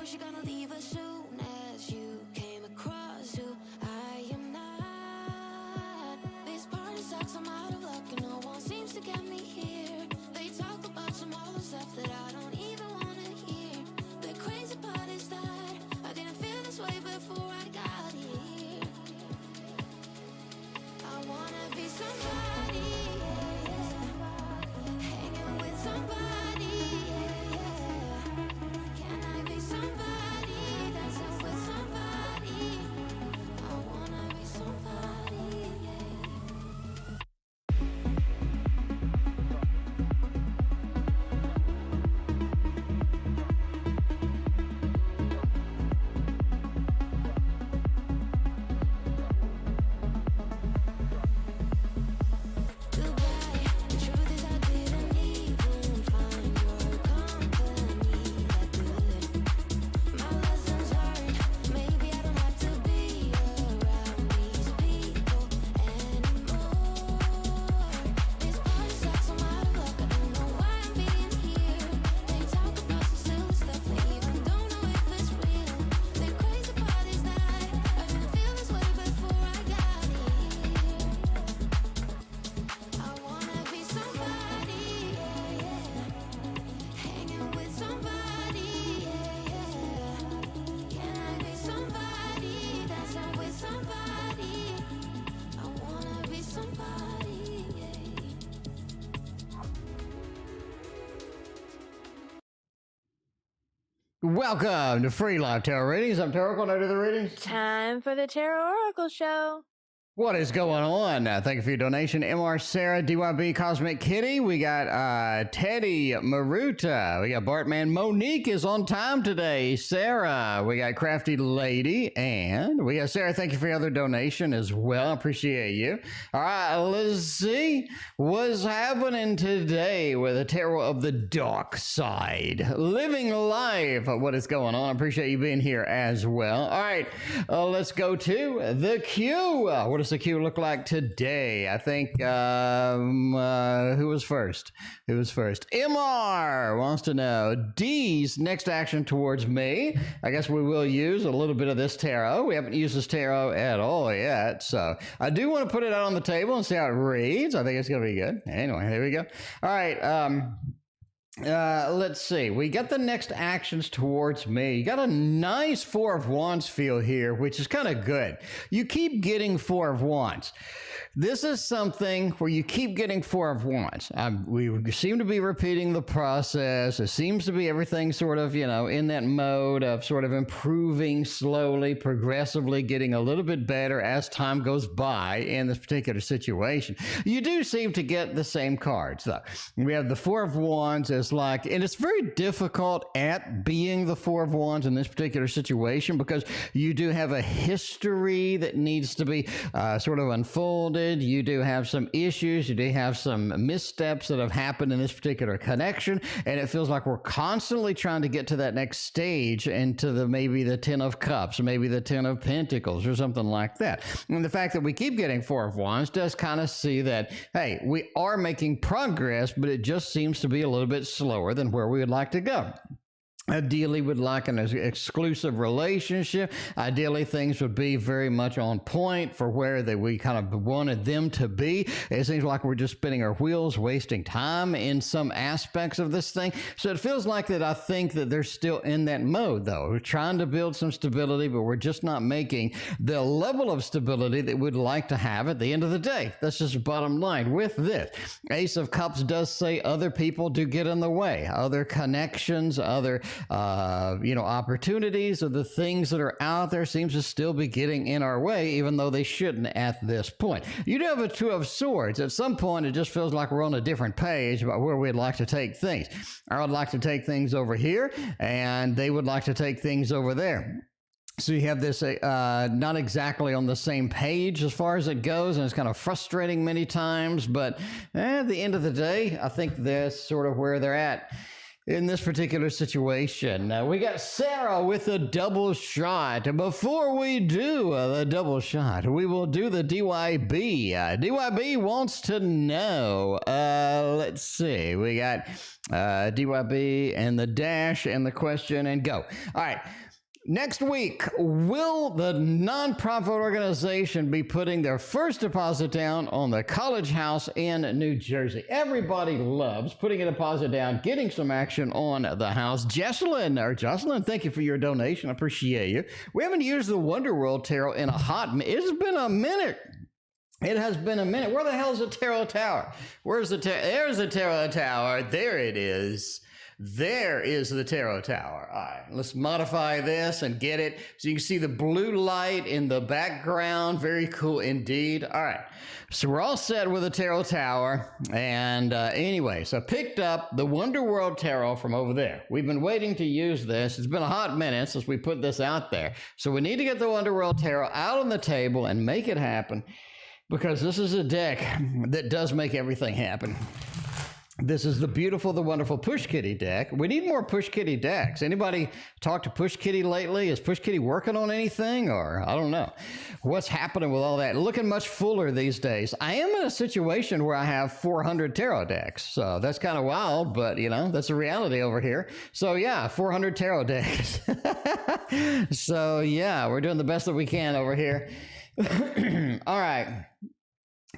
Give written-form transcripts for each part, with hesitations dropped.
wish you're gonna leave as soon as you came across who I am not. This party sucks, I'm out of luck, and no one seems to get me here. They talk about some other stuff that I don't even wanna hear. The crazy part is that I didn't feel this way before I got here. I wanna be somebody, hanging with somebody, Can I be somebody, dancing with somebody? I wanna be somebody, Goodbye. The truth is I didn't even find your company that good. My lessons learned. Maybe I don't have to be around these people anymore. This party sucks, I'm out of luck. I don't know why I'm being here. They talk about some silly stuff, they even don't know if it's real. The crazy part is that I didn't feel this way before I got here. I wanna be somebody, hanging with somebody, Can I be somebody, dancing with somebody? I wanna be somebody, Welcome to Free Live Tarot Readings. I'm TarotOracle. Now to the readings. Time for the TarotOracle show. What is going on? Thank you for your donation. MR Sarah, DYB Cosmic Kitty. We got Teddy Maruta. We got Bartman. Monique is on time today. Sarah. We got Crafty Lady. And we got Sarah. Thank you for your other donation as well. I appreciate you. All right, let's see what's happening today with the tarot of the dark side. Living life. What is going on? I appreciate you being here as well. All right, let's go to the queue. What does the queue look like today? I think, who was first? Who was first? MR wants to know D's next action towards me. I guess we will use a little bit of this tarot. We haven't used this tarot at all yet, so I do want to put it out on the table and see how it reads. I think it's going to be good. Anyway, here we go. All right, let's see. We got the next actions towards me. You got a nice Four of Wands feel here, which is kind of good. You keep getting Four of Wands. This is something where you keep getting Four of Wands. We seem to be repeating the process. It seems to be everything sort of, you know, in that mode of sort of improving slowly, progressively, getting a little bit better as time goes by in this particular situation. You do seem to get the same cards, though. We have the Four of Wands as like, and it's very difficult at being the Four of Wands in this particular situation because you do have a history that needs to be sort of unfolded. You do have some issues. You do have some missteps that have happened in this particular connection, and it feels like we're constantly trying to get to that next stage into the maybe the Ten of Cups, or maybe the Ten of Pentacles, or something like that. And the fact that we keep getting Four of Wands does kind of see that, hey, we are making progress, but it just seems to be a little bit slower than where we would like to go. Ideally, would like an exclusive relationship. Ideally, things would be very much on point for where we kind of wanted them to be. It seems like we're just spinning our wheels, wasting time in some aspects of this thing. So it feels like that I think that they're still in that mode, though. We're trying to build some stability, but we're just not making the level of stability that we'd like to have at the end of the day. That's just the bottom line with this. Ace of Cups does say other people do get in the way. Other connections, other opportunities, or the things that are out there seems to still be getting in our way, even though they shouldn't at this point. You do have a Two of Swords. At some point, it just feels like we're on a different page about where we'd like to take things. I would like to take things over here, and they would like to take things over there. So you have this not exactly on the same page as far as it goes, and it's kind of frustrating many times, but at the end of the day, I think that's sort of where they're at. in this particular situation. We got Sarah with a double shot. Before we do the double shot, we will do the DYB. DYB wants to know, let's see, we got DYB and the dash and the question and go. All right. Next week, will the nonprofit organization be putting their first deposit down on the college house in New Jersey? Everybody loves putting a deposit down, getting some action on the house. Jaseline, thank you for your donation. I appreciate you. We haven't used the Wonder World Tarot in a hot minute. It's been a minute. It has been a minute. Where the hell is the Tarot Tower? Where's the There's the Tarot Tower. There it is. There is the Tarot Tower. All right, let's modify this and get it so you can see the blue light in the background. Very cool indeed. All right, so we're all set with the Tarot Tower. And anyway, so I picked up the Wonder World Tarot from over there. We've been waiting to use this. It's been a hot minute since we put this out there. So we need to get the Wonder World Tarot out on the table and make it happen, because this is a deck that does make everything happen. This is the beautiful, the wonderful Push Kitty deck. We need more Push Kitty decks. Anybody talk to Push Kitty lately? Is Push Kitty working on anything? Or I don't know. What's happening with all that? Looking much fuller these days. I am in a situation where I have 400 tarot decks. So that's kind of wild, but you know, that's a reality over here. So yeah, 400 tarot decks. So yeah, we're doing the best that we can over here. All right.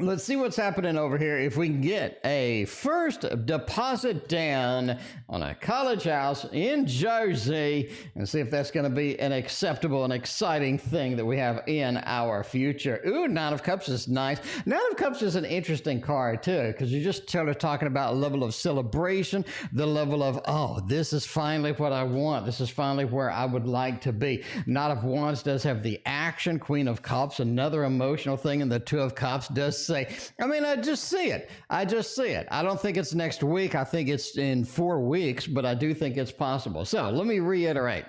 Let's see what's happening over here. If we can get a first deposit down on a college house in Jersey, and see if that's going to be an acceptable and exciting thing that we have in our future. Ooh, Nine of Cups is nice. Nine of Cups is an interesting card too, because you just started talking about a level of celebration, the level of, oh, this is finally what I want. This is finally where I would like to be. Knight of Wands does have the action. Queen of Cups, another emotional thing, and the Two of Cups does say, I mean, I just see it. I don't think it's next week. I think it's in 4 weeks, but I do think it's possible. So let me reiterate.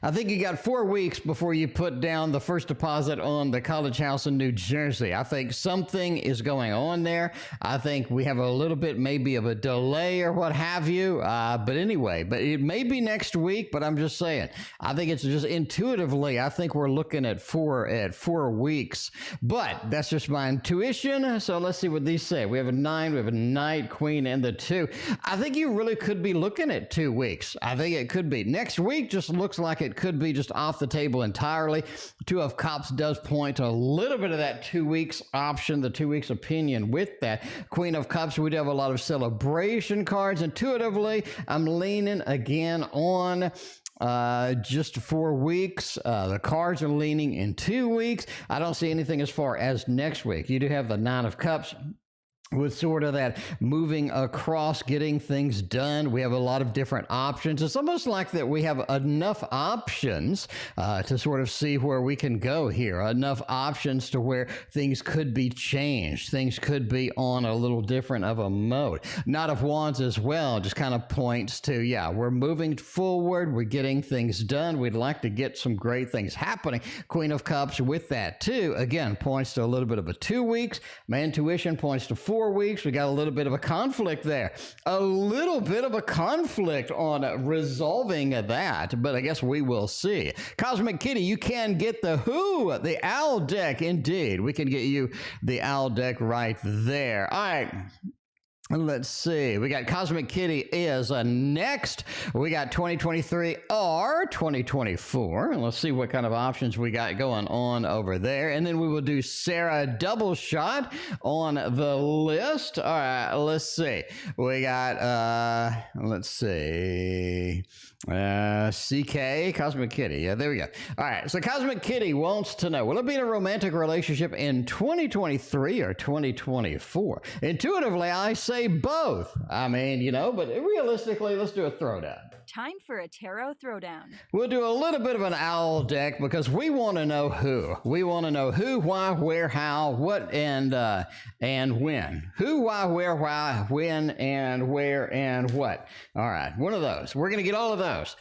I think you got 4 weeks before you put down the first deposit on the college house in New Jersey. I think something is going on there. I think we have a little bit maybe of a delay or what have you. But anyway, but it may be next week, but I'm just saying, I think it's just intuitively, I think we're looking at 4 weeks, but that's just my intuition. So let's see what these say. We have a 9, we have a Knight, Queen, and the 2. I think you really could be looking at 2 weeks. I think it could be. Next week just looks like it could be just off the table entirely. Two of Cups does point to a little bit of that 2 weeks option, the 2 weeks opinion with that. Queen of Cups, we do have a lot of celebration cards. Intuitively, I'm leaning again on just 4 weeks. The cards are leaning in 2 weeks. I don't see anything as far as next week. You do have the Nine of Cups with sort of that moving across, getting things done. We have a lot of different options. It's almost like that we have enough options to sort of see where we can go here. Enough options to where things could be changed. Things could be on a little different of a mode. Knight of Wands as well just kind of points to, yeah, we're moving forward. We're getting things done. We'd like to get some great things happening. Queen of Cups with that too, again, points to a little bit of a 2 weeks. My intuition points to 4 weeks. We got a little bit of a conflict there. A little bit of a conflict on resolving that, but I guess we will see. Cosmic Kitty, you can get the Who, the Owl deck. Indeed, we can get you the Owl deck right there. All right. Let's see. We got Cosmic Kitty is next. We got 2023 or 2024. And let's see what kind of options we got going on over there. And then we will do Sarah double shot on the list. All right, let's see. We got, let's see. CK, Cosmic Kitty. Yeah, there we go. All right, so Cosmic Kitty wants to know, will it be in a romantic relationship in 2023 or 2024? Intuitively, I say both. I mean, you know, but realistically, let's do a throwdown. Time for a tarot throwdown. We'll do a little bit of an owl deck because we want to know who. We want to know who, why, where, how, what, and when. Who, why, where, why, when, and where, and what. All right, one of those. We're going to get all of those.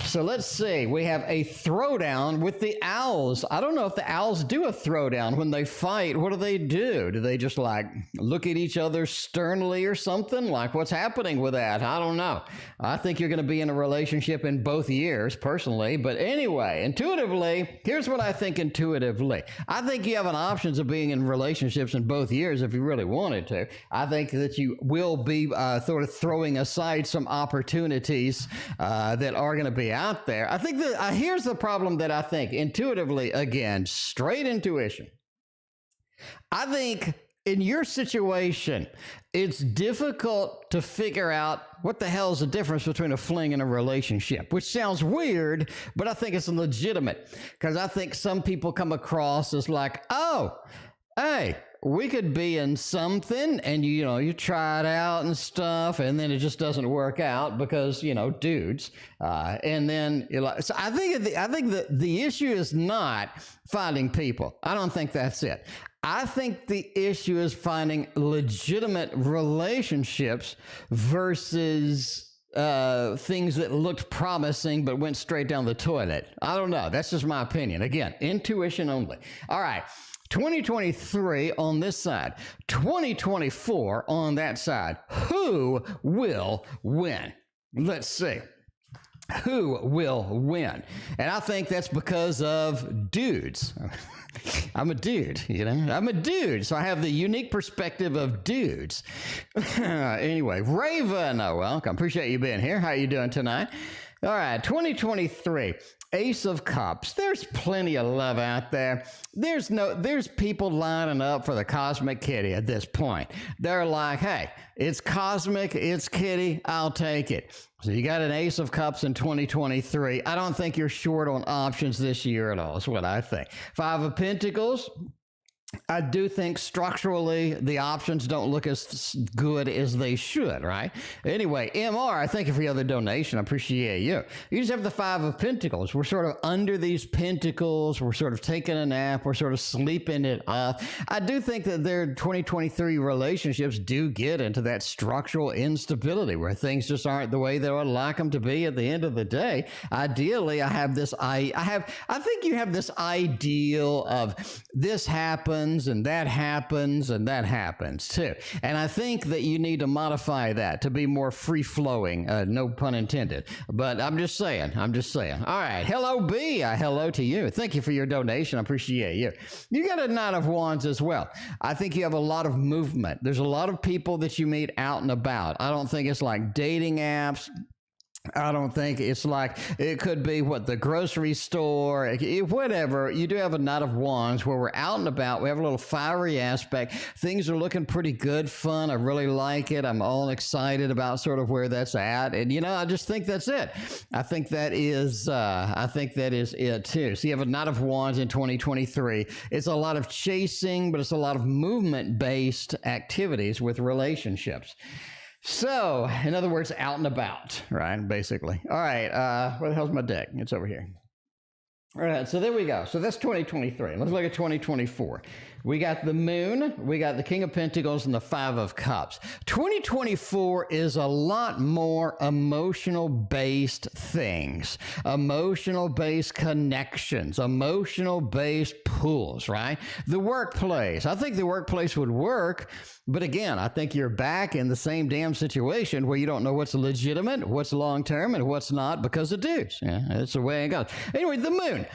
So let's see. We have a throwdown with the owls. I don't know if the owls do a throwdown when they fight. What do? Do they just like look at each other sternly or something? Like what's happening with that? I don't know. I think you're going to be in a relationship in both years personally. But anyway, intuitively, here's what I think intuitively. I think you have an options of being in relationships in both years if you really wanted to. I think that you will be sort of throwing aside some opportunities that are going to be out there. I think that here's the problem that I think intuitively, again, straight intuition. I think in your situation, it's difficult to figure out what the hell is the difference between a fling and a relationship, which sounds weird, but I think it's legitimate because I think some people come across as like, oh, hey, we could be in something and you try it out and stuff and then it just doesn't work out because dudes and then so I think the issue is not finding people. I don't think that's it. I think the issue is finding legitimate relationships versus things that looked promising but went straight down the toilet. I don't know. That's just my opinion. Again, intuition only. All right. 2023 on this side, 2024 on that side. Who will win? Let's see. Who will win? And I think that's because of dudes. I'm a dude, I'm a dude. So I have the unique perspective of dudes. Anyway, Raven, welcome. Appreciate you being here. How you doing tonight? All right, 2023. Ace of Cups. There's plenty of love out there. There's people lining up for the cosmic kitty at this point. They're like, hey, it's cosmic, it's kitty, I'll take it. So you got an Ace of Cups in 2023. I don't think you're short on options this year at all, is what I think. Five of Pentacles. I do think structurally the options don't look as good as they should, right? Anyway, MR, thank you for your other donation. I appreciate you. You just have the Five of Pentacles. We're sort of under these pentacles. We're sort of taking a nap. We're sort of sleeping it off. I do think that their 2023 relationships do get into that structural instability where things just aren't the way they would like them to be at the end of the day. Ideally, I think you have this ideal of this happens and that happens and that happens too. And I think that you need to modify that to be more free-flowing, no pun intended. But I'm just saying. All right. Hello, B. Hello to you. Thank you for your donation. I appreciate you. You got a Knight of Wands as well. I think you have a lot of movement. There's a lot of people that you meet out and about. I don't think it's like dating apps. I don't think it's like, it could be the grocery store, whatever. You do have a Knight of Wands where we're out and about. We have a little fiery aspect. Things are looking pretty good, fun. I really like it. I'm all excited about sort of where that's at. And, I just think that's it. I think that is it too. So you have a Knight of Wands in 2023. It's a lot of chasing, but it's a lot of movement-based activities with relationships. So, in other words, out and about, right? Basically. All right. Where the hell's my deck? It's over here. All right. So there we go. So that's 2023. Let's look at 2024. We got the Moon, we got the King of Pentacles, and the Five of Cups. 2024 is a lot more emotional-based things, emotional-based connections, emotional-based pulls, right? The workplace. I think the workplace would work, but again, I think you're back in the same damn situation where you don't know what's legitimate, what's long-term, and what's not because of dudes. Yeah, that's the way it goes. Anyway, the Moon.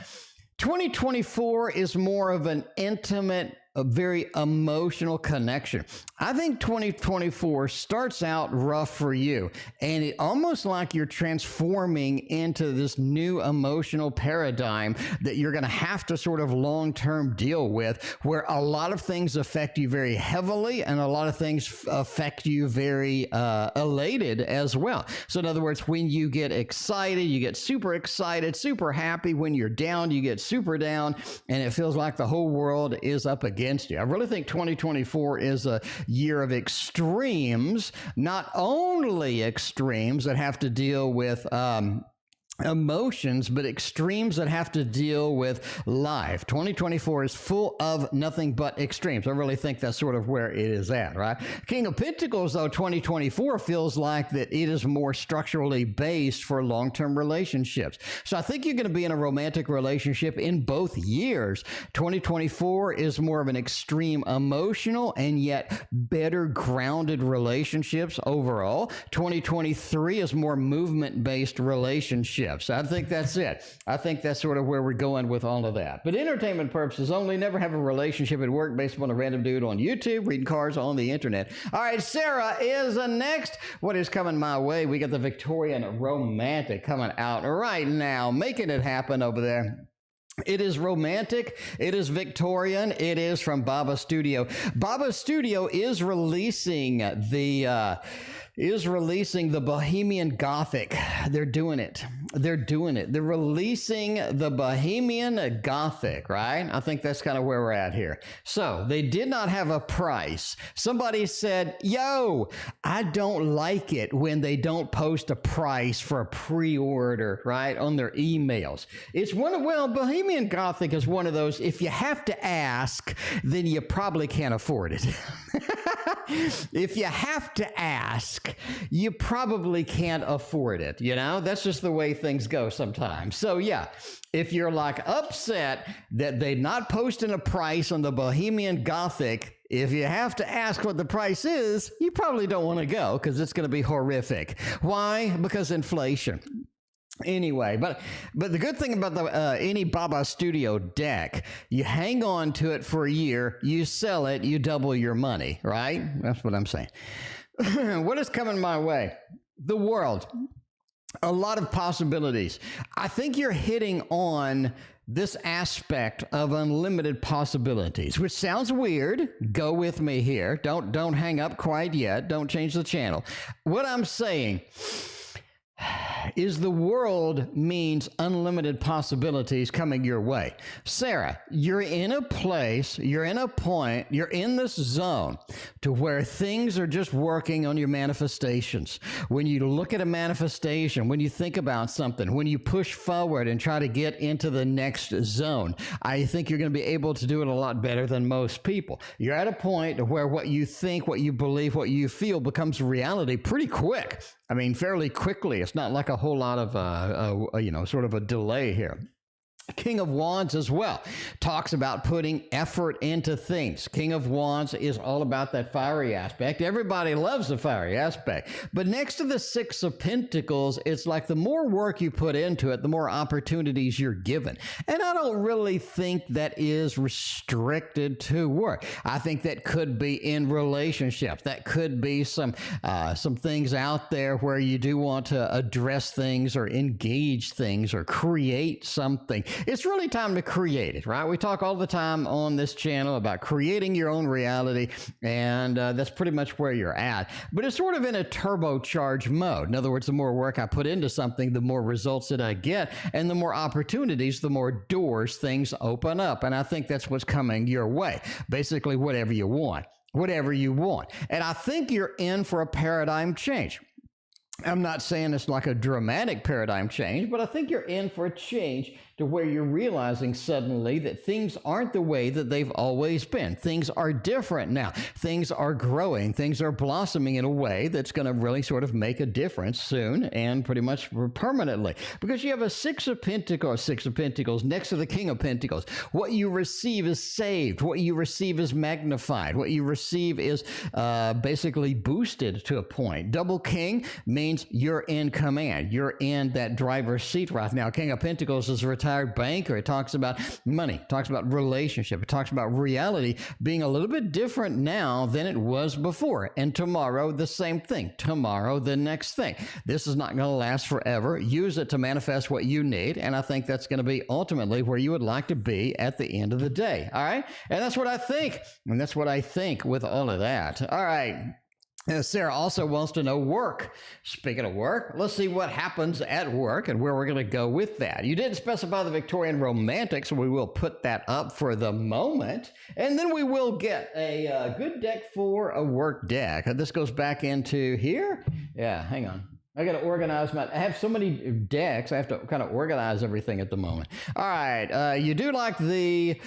2024 is more of an intimate, a very emotional connection. I think 2024 starts out rough for you, and it almost like you're transforming into this new emotional paradigm that you're going to have to sort of long-term deal with, where a lot of things affect you very heavily and a lot of things affect you very elated as well. So in other words, when you get excited, you get super excited, super happy. When you're down, you get super down, and it feels like the whole world is up against you. I really think 2024 is a year of extremes, not only extremes that have to deal with emotions, but extremes that have to deal with life. 2024 is full of nothing but extremes. I really think that's sort of where it is at, right? King of Pentacles, though, 2024 feels like that it is more structurally based for long-term relationships. So I think you're going to be in a romantic relationship in both years. 2024 is more of an extreme emotional and yet better grounded relationships overall. 2023 is more movement-based relationships. I think that's it. I think that's sort of where we're going with all of that. But entertainment purposes only, never have a relationship at work based upon a random dude on YouTube, reading cards on the internet. All right, Sarah is next. What is coming my way? We got the Victorian romantic coming out right now, making it happen over there. It is romantic. It is Victorian. It is from Baba Studio. Baba Studio is releasing the Bohemian Gothic. They're doing it. They're doing it. They're releasing the Bohemian Gothic, right? I think that's kind of where we're at here. So they did not have a price. Somebody said, yo, I don't like it when they don't post a price for a pre-order, right, on their emails. It's one of, well, Bohemian Gothic is one of those, if you have to ask, then you probably can't afford it. If you have to ask, you probably can't afford it. You know, that's just the way things go sometimes. So yeah, if you're like upset that they're not posting a price on the Bohemian Gothic, if you have to ask what the price is, you probably don't want to go because it's going to be horrific. Why? Because inflation. Anyway, but the good thing about the any Baba Studio deck, you hang on to it for a year, you sell it, you double your money, right? That's what I'm saying. What is coming my way? The world. A lot of possibilities. I think you're hitting on this aspect of unlimited possibilities, which sounds weird. Go with me here. Don't hang up quite yet. Don't change the channel. What I'm saying is the world means unlimited possibilities coming your way. Sarah, you're in a place, you're in a point, you're in this zone to where things are just working on your manifestations. When you look at a manifestation, when you think about something, when you push forward and try to get into the next zone, I think you're going to be able to do it a lot better than most people. You're at a point where what you think, what you believe, what you feel becomes reality pretty quick. I mean, fairly quickly. It's not like a whole lot of, sort of a delay here. King of Wands as well talks about putting effort into things. King of Wands is all about that fiery aspect. Everybody loves the fiery aspect. But next to the Six of Pentacles, it's like the more work you put into it, the more opportunities you're given. And I don't really think that is restricted to work. I think that could be in relationships. That could be some things out there where you do want to address things or engage things or create something. It's really time to create it, right? We talk all the time on this channel about creating your own reality, and that's pretty much where you're at. But it's sort of in a turbocharged mode. In other words, the more work I put into something, the more results that I get, and the more opportunities, the more doors things open up. And I think that's what's coming your way. Basically, whatever you want. Whatever you want. And I think you're in for a paradigm change. I'm not saying it's like a dramatic paradigm change, but I think you're in for a change to where you're realizing suddenly that things aren't the way that they've always been. Things are different now. Things are growing. Things are blossoming in a way that's going to really sort of make a difference soon and pretty much permanently. Because you have a Six of Pentacles next to the King of Pentacles. What you receive is saved. What you receive is magnified. What you receive is basically boosted to a point. Double King means you're in command. You're in that driver's seat right now. King of Pentacles is a retired banker. It talks about money. It talks about relationship. It talks about reality being a little bit different now than it was before. And tomorrow, the same thing. Tomorrow, the next thing. This is not going to last forever. Use it to manifest what you need. And I think that's going to be ultimately where you would like to be at the end of the day. All right. And that's what I think. And that's what I think with all of that. All right. Sarah also wants to know work. Speaking of work, let's see what happens at work and where we're going to go with that. You didn't specify the Victorian romantic, so we will put that up for the moment. And then we will get a good deck for a work deck. This goes back into here. Yeah, hang on. I got to organize I have so many decks. I have to kind of organize everything at the moment. All right. You do like the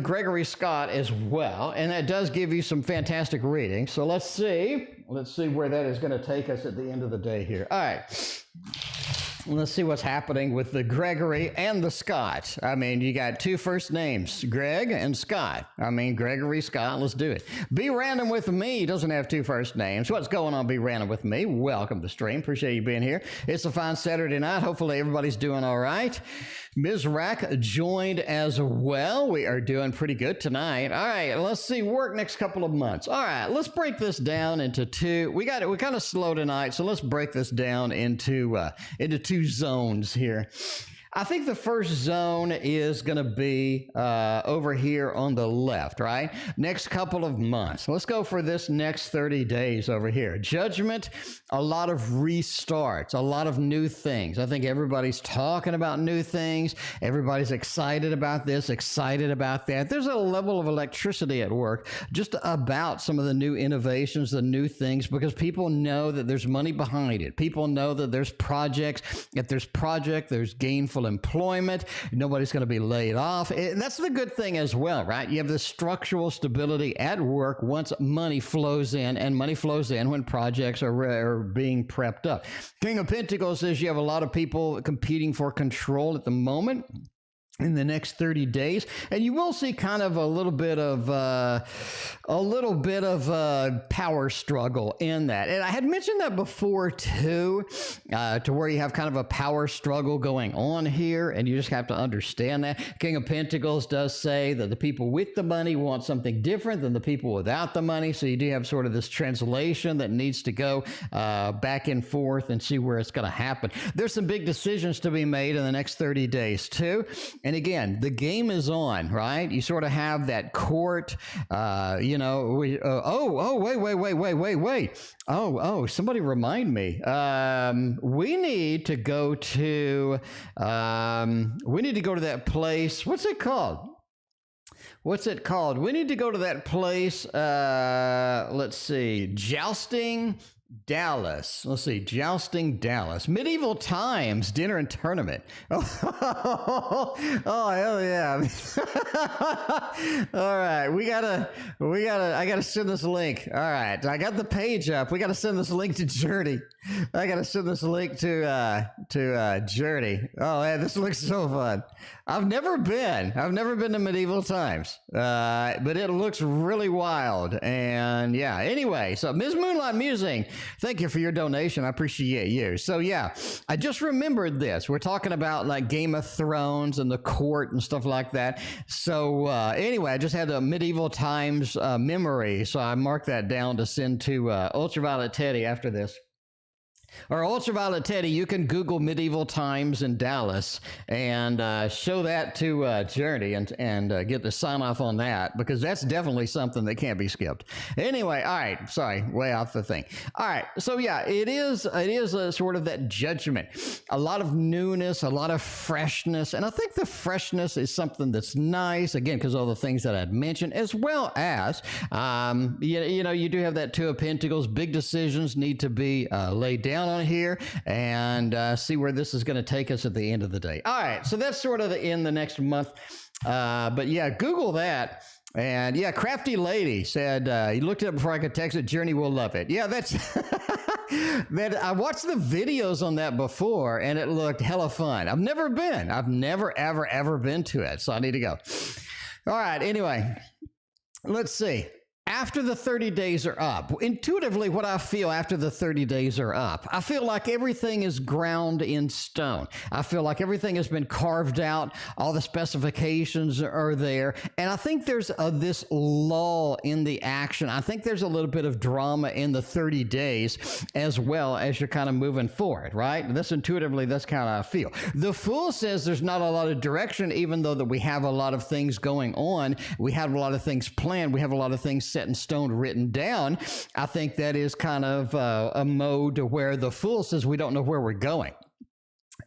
Gregory Scott as well, and that does give you some fantastic readings. So let's see where that is going to take us at the end of the day here. All right. Let's see what's happening with the Gregory and the Scott. I mean, you got two first names, Greg and Scott. I mean, Gregory Scott, let's do it. Be Random with Me doesn't have two first names. What's going on, Be Random with Me? Welcome to the stream. Appreciate you being here. It's a fine Saturday night. Hopefully everybody's doing all right. Ms. Rack joined as well. We are doing pretty good tonight. All right, let's see, work next couple of months. All right, let's break this down into two. We're kind of slow tonight, so let's break this down into two zones here. I think the first zone is going to be over here on the left, right? Next couple of months. Let's go for this next 30 days over here. Judgment, a lot of restarts, a lot of new things. I think everybody's talking about new things. Everybody's excited about this, excited about that. There's a level of electricity at work just about some of the new innovations, the new things, because people know that there's money behind it. People know that there's projects. If there's project, there's gainful employment. Nobody's going to be laid off. That's the good thing as well, right? You have the structural stability at work once money flows in, and money flows in when projects are being prepped up. King of Pentacles says you have a lot of people competing for control at the moment in the next 30 days, and you will see kind of a little bit of power struggle in that. And I had mentioned that before too, to where you have kind of a power struggle going on here, and you just have to understand that. King of Pentacles does say that the people with the money want something different than the people without the money, so you do have sort of this translation that needs to go back and forth and see where it's going to happen. There's some big decisions to be made in the next 30 days too. And again, the game is on, right? You sort of have that court, wait. Somebody remind me. We need to go to that place. What's it called? We need to go to that place. Let's see. Jousting Dallas. Jousting Dallas. Medieval Times Dinner and Tournament. Oh hell yeah. All right, I gotta send this link. All right, I got the page up. We gotta send this link to Journey. I gotta send this link to Journey. Oh man, this looks so fun. I've never been to Medieval Times, but it looks really wild. And yeah, anyway, so Ms. Moonlight Musing, thank you for your donation. I appreciate you. So yeah, I just remembered this. We're talking about like Game of Thrones and the court and stuff like that. So anyway, I just had a Medieval Times memory, so I marked that down to send to Ultraviolet Teddy after this. Or Ultraviolet Teddy, you can Google Medieval Times in Dallas and show that to Journey and get the sign off on that, because that's definitely something that can't be skipped. Anyway, all right, sorry, way off the thing. All right, so yeah, it is a sort of that judgment, a lot of newness, a lot of freshness, and I think the freshness is something that's nice, again, because all the things that I'd mentioned, as well as, you do have that Two of Pentacles. Big decisions need to be laid down on here, and see where this is going to take us at the end of the day. All right, so that's sort of in the next month, but yeah, Google that. And yeah, Crafty Lady said, you looked it up before I could text it. Journey will love it. Yeah, that's that. I watched the videos on that before, and it looked hella fun. I've never ever been to it, so I need to go. All right, anyway, let's see. After the 30 days are up, intuitively what I feel after the 30 days are up, I feel like everything is ground in stone. I feel like everything has been carved out. All the specifications are there. And I think there's this lull in the action. I think there's a little bit of drama in the 30 days as well as you're kind of moving forward, right? That's intuitively, that's kind of how I feel. The Fool says there's not a lot of direction, even though that we have a lot of things going on. We have a lot of things planned. We have a lot of things set in stone, written down. I think that is kind of a mode where the Fool says we don't know where we're going.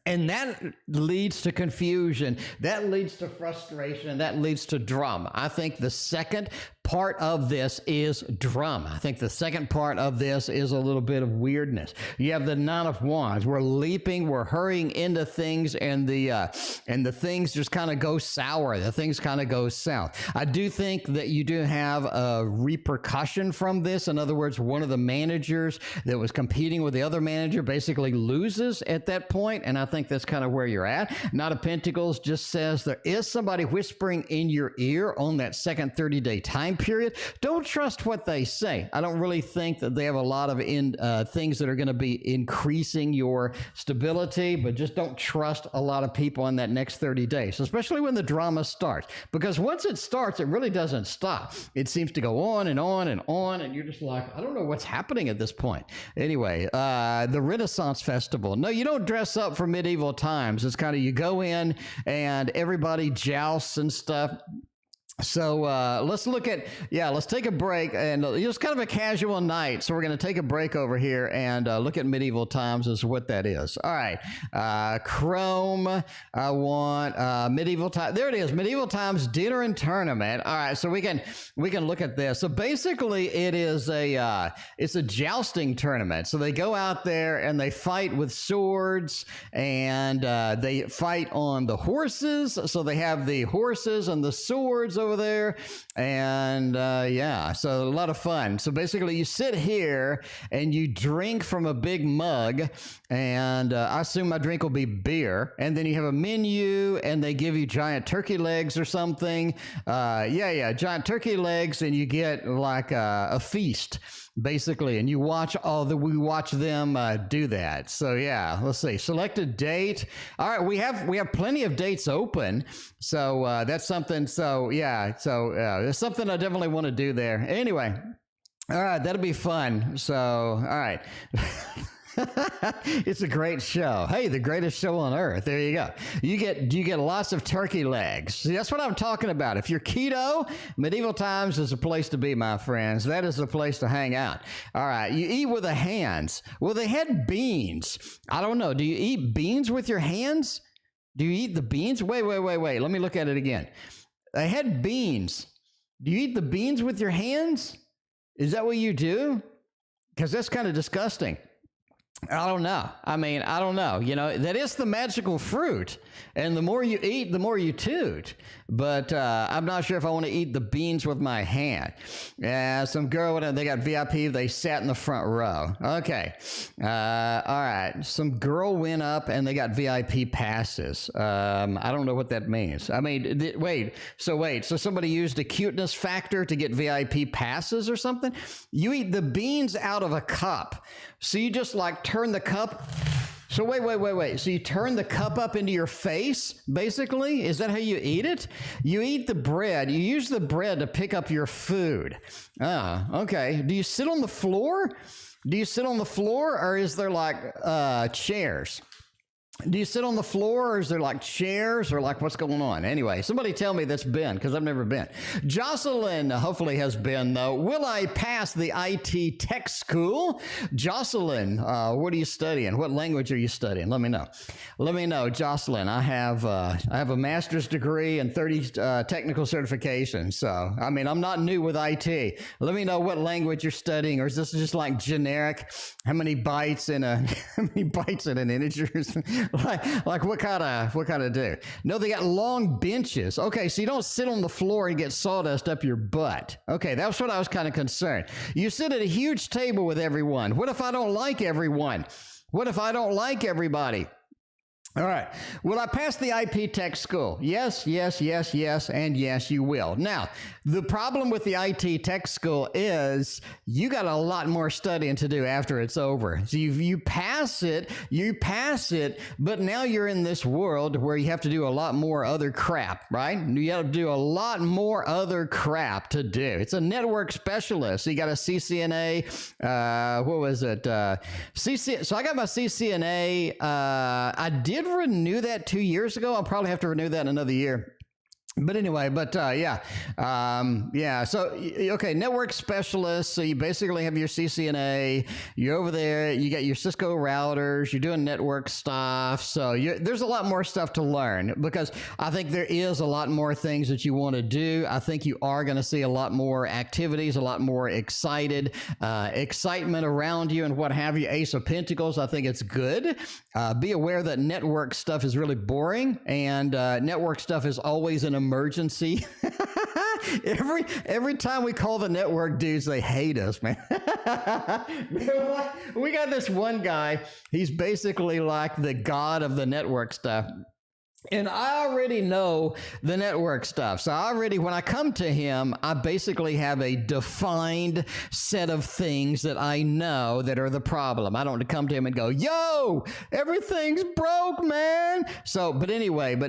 And that leads to confusion. That leads to frustration. And that leads to drama. I think the second part of this is drama. I think the second part of this is a little bit of weirdness. You have the Nine of Wands. We're leaping, we're hurrying into things, and the things just kind of go sour. The things kind of go south. I do think that you do have a repercussion from this. In other words, one of the managers that was competing with the other manager basically loses at that point, and I think that's kind of where you're at. Knight of Pentacles just says there is somebody whispering in your ear on that second 30-day time period. Don't trust what they say. I don't really think that they have a lot of things that are going to be increasing your stability, but just don't trust a lot of people in that next 30 days, especially when the drama starts. Because once it starts, it really doesn't stop. It seems to go on and on and on, and you're just like, I don't know what's happening at this point. Anyway, the Renaissance Festival. No, you don't dress up for medieval times. It's kind of, you go in and everybody jousts and stuff. So let's look at, let's take a break, and it's kind of a casual night. So we're going to take a break over here and look at medieval times as what that is. All right. Chrome. I want medieval time. There it is. Medieval times dinner and tournament. All right. So we can look at this. So basically it is it's a jousting tournament. So they go out there and they fight with swords, and they fight on the horses. So they have the horses and the swords over there, and so a lot of fun. So basically you sit here and you drink from a big mug, and I assume my drink will be beer, and then you have a menu and they give you giant turkey legs or something. Giant turkey legs, and you get like a feast basically, and we watch them do that. So let's see, select a date. All right, we have plenty of dates open, so that's something. So there's something I definitely want to do there. Anyway, all right, that'll be fun. So all right. It's a great show. Hey, the greatest show on earth. There you go. You get lots of turkey legs. See, that's what I'm talking about. If you're keto, medieval times is a place to be, my friends. That is a place to hang out. All right. You eat with the hands. Well, they had beans. I don't know. Do you eat beans with your hands? Do you eat the beans? Wait. Let me look at it again. They had beans. Do you eat the beans with your hands? Is that what you do? Because that's kind of disgusting. I don't know. I mean, I don't know. You know, that is the magical fruit. And the more you eat, the more you toot. But I'm not sure if I want to eat the beans with my hand. Some girl, they got VIP. They sat in the front row. Okay. All right. Some girl went up and they got VIP passes. I don't know what that means. I mean, So somebody used a cuteness factor to get VIP passes or something? You eat the beans out of a cup. So you just like turn the cup. So wait. So you turn the cup up into your face, basically? Is that how you eat it? You eat the bread. You use the bread to pick up your food. Okay. Do you sit on the floor? Or is there like chairs? Do you sit on the floor, or is there like chairs, or like what's going on? Anyway, somebody tell me that's been, because I've never been. Jocelyn hopefully has been, though. Will I pass the IT tech school? Jocelyn, what are you studying? What language are you studying? Let me know, Jocelyn. I have a master's degree and 30 technical certifications. So, I mean, I'm not new with IT. Let me know what language you're studying, or is this just like generic? How many bytes in an integer? like what kind of do? No, they got long benches. Okay, so you don't sit on the floor and get sawdust up your butt. Okay, that's what I was kind of concerned. You sit at a huge table with everyone. What if I don't like everyone? What if I don't like everybody? All right. Will I pass the IP Tech school? Yes, and yes, you will. Now, the problem with the IT Tech school is you got a lot more studying to do after it's over. So you pass it, but now you're in this world where you have to do a lot more other crap, right? You got to do a lot more other crap to do. It's a network specialist. So you got a CCNA. What was it? So I got my CCNA. I did renew that 2 years ago. I'll probably have to renew that in another year. But anyway, yeah. So, okay, network specialist. So you basically have your CCNA. You're over there. You got your Cisco routers. You're doing network stuff. So there's a lot more stuff to learn because I think there is a lot more things that you want to do. I think you are going to see a lot more activities, a lot more excitement around you and what have you. Ace of Pentacles. I think it's good. Be aware that network stuff is really boring, and network stuff is always an emergency. every time we call the network dudes, they hate us, man. We got this one guy. He's basically like the god of the network stuff. And I already know the network stuff. So when I come to him, I basically have a defined set of things that I know that are the problem. I don't come to him and go, yo, everything's broke, man. So, but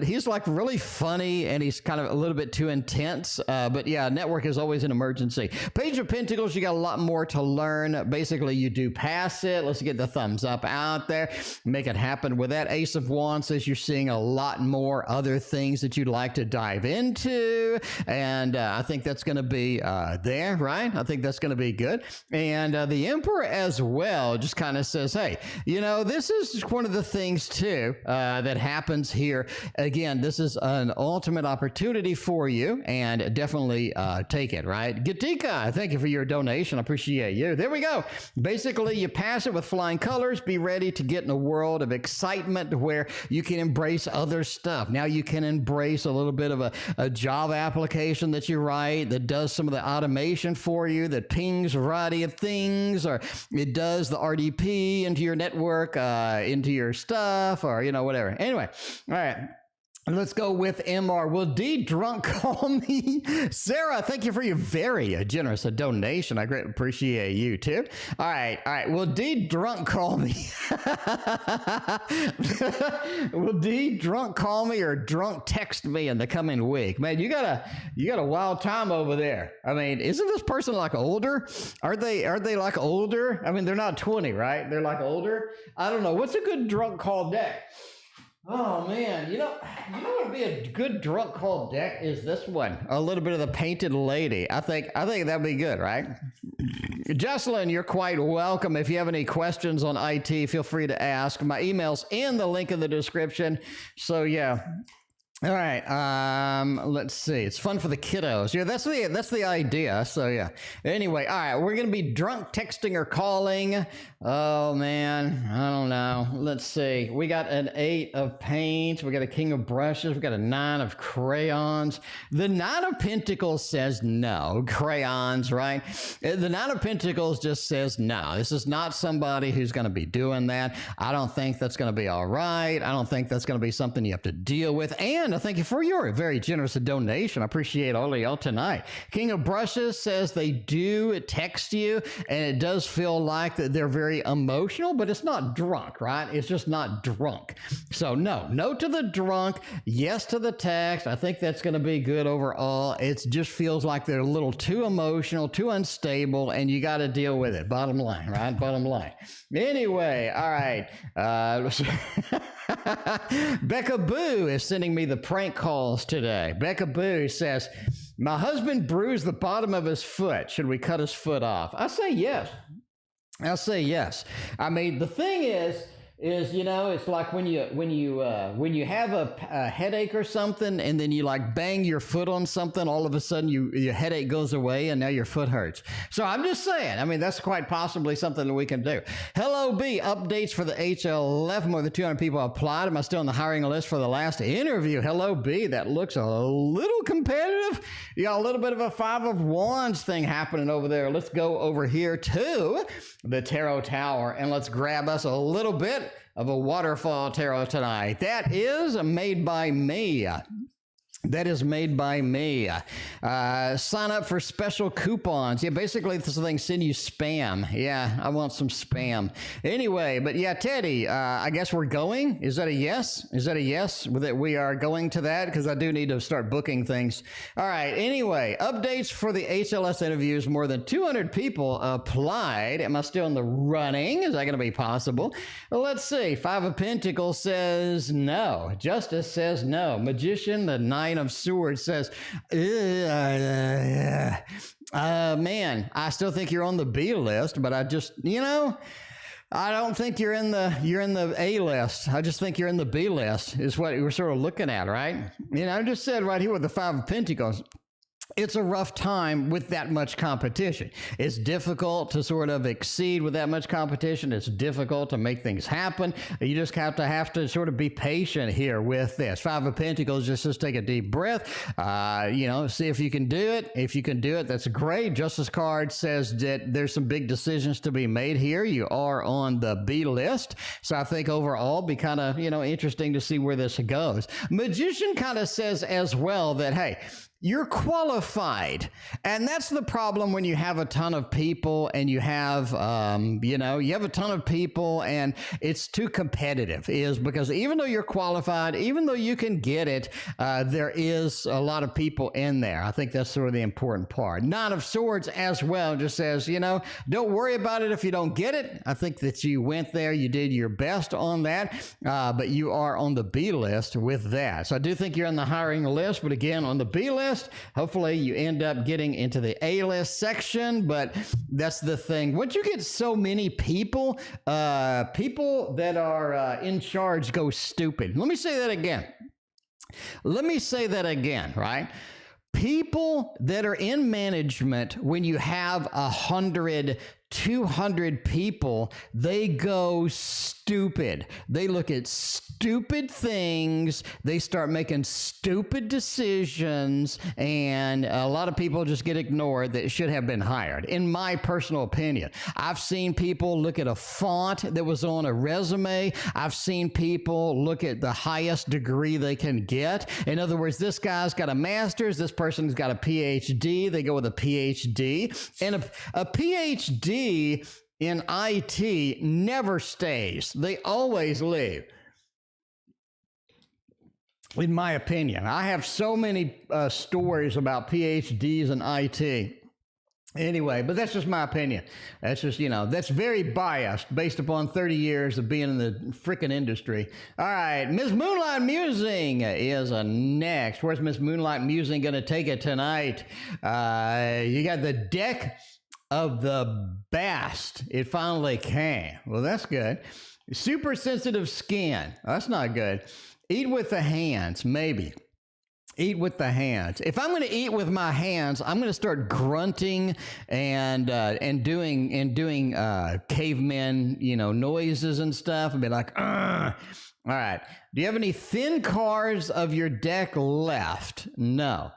he's like really funny and he's kind of a little bit too intense. But yeah, network is always an emergency. Page of Pentacles, you got a lot more to learn. Basically, you do pass it. Let's get the thumbs up out there. Make it happen with that. Ace of Wands says you're seeing a lot more other things that you'd like to dive into, and I think that's going to be there, right? I think that's going to be good. And the Emperor as well just kind of says, hey, this is one of the things too that happens here. Again, this is an ultimate opportunity for you, and definitely take it, right? Geetika, thank you for your donation. I appreciate you. There we go. Basically, you pass it with flying colors. Be ready to get in a world of excitement where you can embrace other stuff. Now you can embrace a little bit of a Java application that you write that does some of the automation for you, that pings a variety of things, or it does the RDP into your network, into your stuff, or, whatever. Anyway, all right. Let's go with MR. Will D Drunk call me? Sarah, thank you for your very generous donation. I greatly appreciate you too. All right. Will D Drunk call me? Will D Drunk call me or drunk text me in the coming week? Man, you got a wild time over there. I mean, isn't this person like older? Are they like older? I mean, they're not 20, right? They're like older. I don't know. What's a good drunk call deck? Oh man, you know what would be a good drunk call deck is this one. A little bit of the Painted Lady. I think that'd be good, right? Jaseline, you're quite welcome. If you have any questions on IT, feel free to ask. My email's in the link in the description. So yeah. All right, let's see. It's fun for the kiddos. Yeah, that's the idea. So yeah. Anyway, all right, we're gonna be drunk texting or calling. Oh man, I don't know. Let's see. We got an 8 of paints. We got a King of brushes. We got a 9 of crayons. The 9 of Pentacles says no. Crayons, right? The 9 of Pentacles just says no. This is not somebody who's gonna be doing that. I don't think that's gonna be all right. I don't think that's gonna be something you have to deal with. And I thank you for your very generous donation. I appreciate all of y'all tonight. King of brushes says they do text you, and it does feel like that they're very emotional, but it's not drunk, right? It's just not drunk. So no to the drunk, yes to the text. I think that's going to be good overall. It just feels like they're a little too emotional, too unstable, and you got to deal with it. Bottom line, right? Bottom line. Anyway, all right. Beca Boo is sending me the prank calls today. Beca Boo says, my husband bruised the bottom of his foot. Should we cut his foot off? I say yes. I mean, the thing is it's like when you have a headache or something, and then you like bang your foot on something, all of a sudden your headache goes away and now your foot hurts. So I'm just saying, I mean, that's quite possibly something that we can do. Hello B, updates for the HL11. More than 200 people applied. Am I still on the hiring list for the last interview? Hello B, that looks a little competitive. You got a little bit of a 5 of Wands thing happening over there. Let's go over here to the Tarot Tower and let's grab us a little bit of a waterfall tarot tonight. That is made by me. That is made by me. Sign up for special coupons. Yeah, basically this thing send you spam. Yeah, I want some spam. Anyway, but yeah, Teddy, I guess we're going. Is that a yes? Is that a yes that we are going to that? Because I do need to start booking things. All right, anyway, updates for the HLS interviews. More than 200 people applied. Am I still in the running? Is that going to be possible? Well, let's see. 5 of Pentacles says no. Justice says no. Magician, the Knight Nine of Swords says, man, I still think you're on the B list, but I just, I don't think you're in the A list. I just think you're in the B list is what we're sort of looking at, right? I just said right here with the Five of Pentacles, it's a rough time with that much competition. It's difficult to sort of exceed with that much competition. It's difficult to make things happen. You just have to sort of be patient here with this. Five of Pentacles, just take a deep breath. See if you can do it. If you can do it, that's great. Justice card says that there's some big decisions to be made here. You are on the B list. So I think overall be kind of, interesting to see where this goes. Magician kind of says as well that, hey, you're qualified. And that's the problem when you have a ton of people and you have, you have a ton of people and it's too competitive, is because even though you're qualified, even though you can get it, there is a lot of people in there. I think that's sort of the important part. Nine of Swords as well just says, don't worry about it if you don't get it. I think that you went there, you did your best on that, but you are on the B list with that. So I do think you're on the hiring list, but again, on the B list, hopefully you end up getting into the A list section, but that's the thing. Once you get so many people, people that are in charge go stupid. Let me say that again, right? People that are in management, when you have 100, 200 people, they go stupid. They look at stupid things. They start making stupid decisions, and a lot of people just get ignored that should have been hired, in my personal opinion. I've seen people look at a font that was on a resume. I've seen people look at the highest degree they can get. In other words, this guy's got a master's, this person's got a PhD. They go with a PhD, and a PhD in IT never stays. They always leave, in my opinion. I have so many stories about PhDs in IT. Anyway, but that's just my opinion. That's just, that's very biased based upon 30 years of being in the frickin' industry. All right, Miss Moonlight Musing is next. Where's Miss Moonlight Musing going to take it tonight? You got the deck of the best. It finally came. Well, that's good. Super sensitive skin. That's not good. Eat with the hands, maybe. Eat with the hands. If I'm going to eat with my hands, I'm going to start grunting and doing caveman, noises and stuff, and be like, Ugh. All right. Do you have any thin cards of your deck left? No.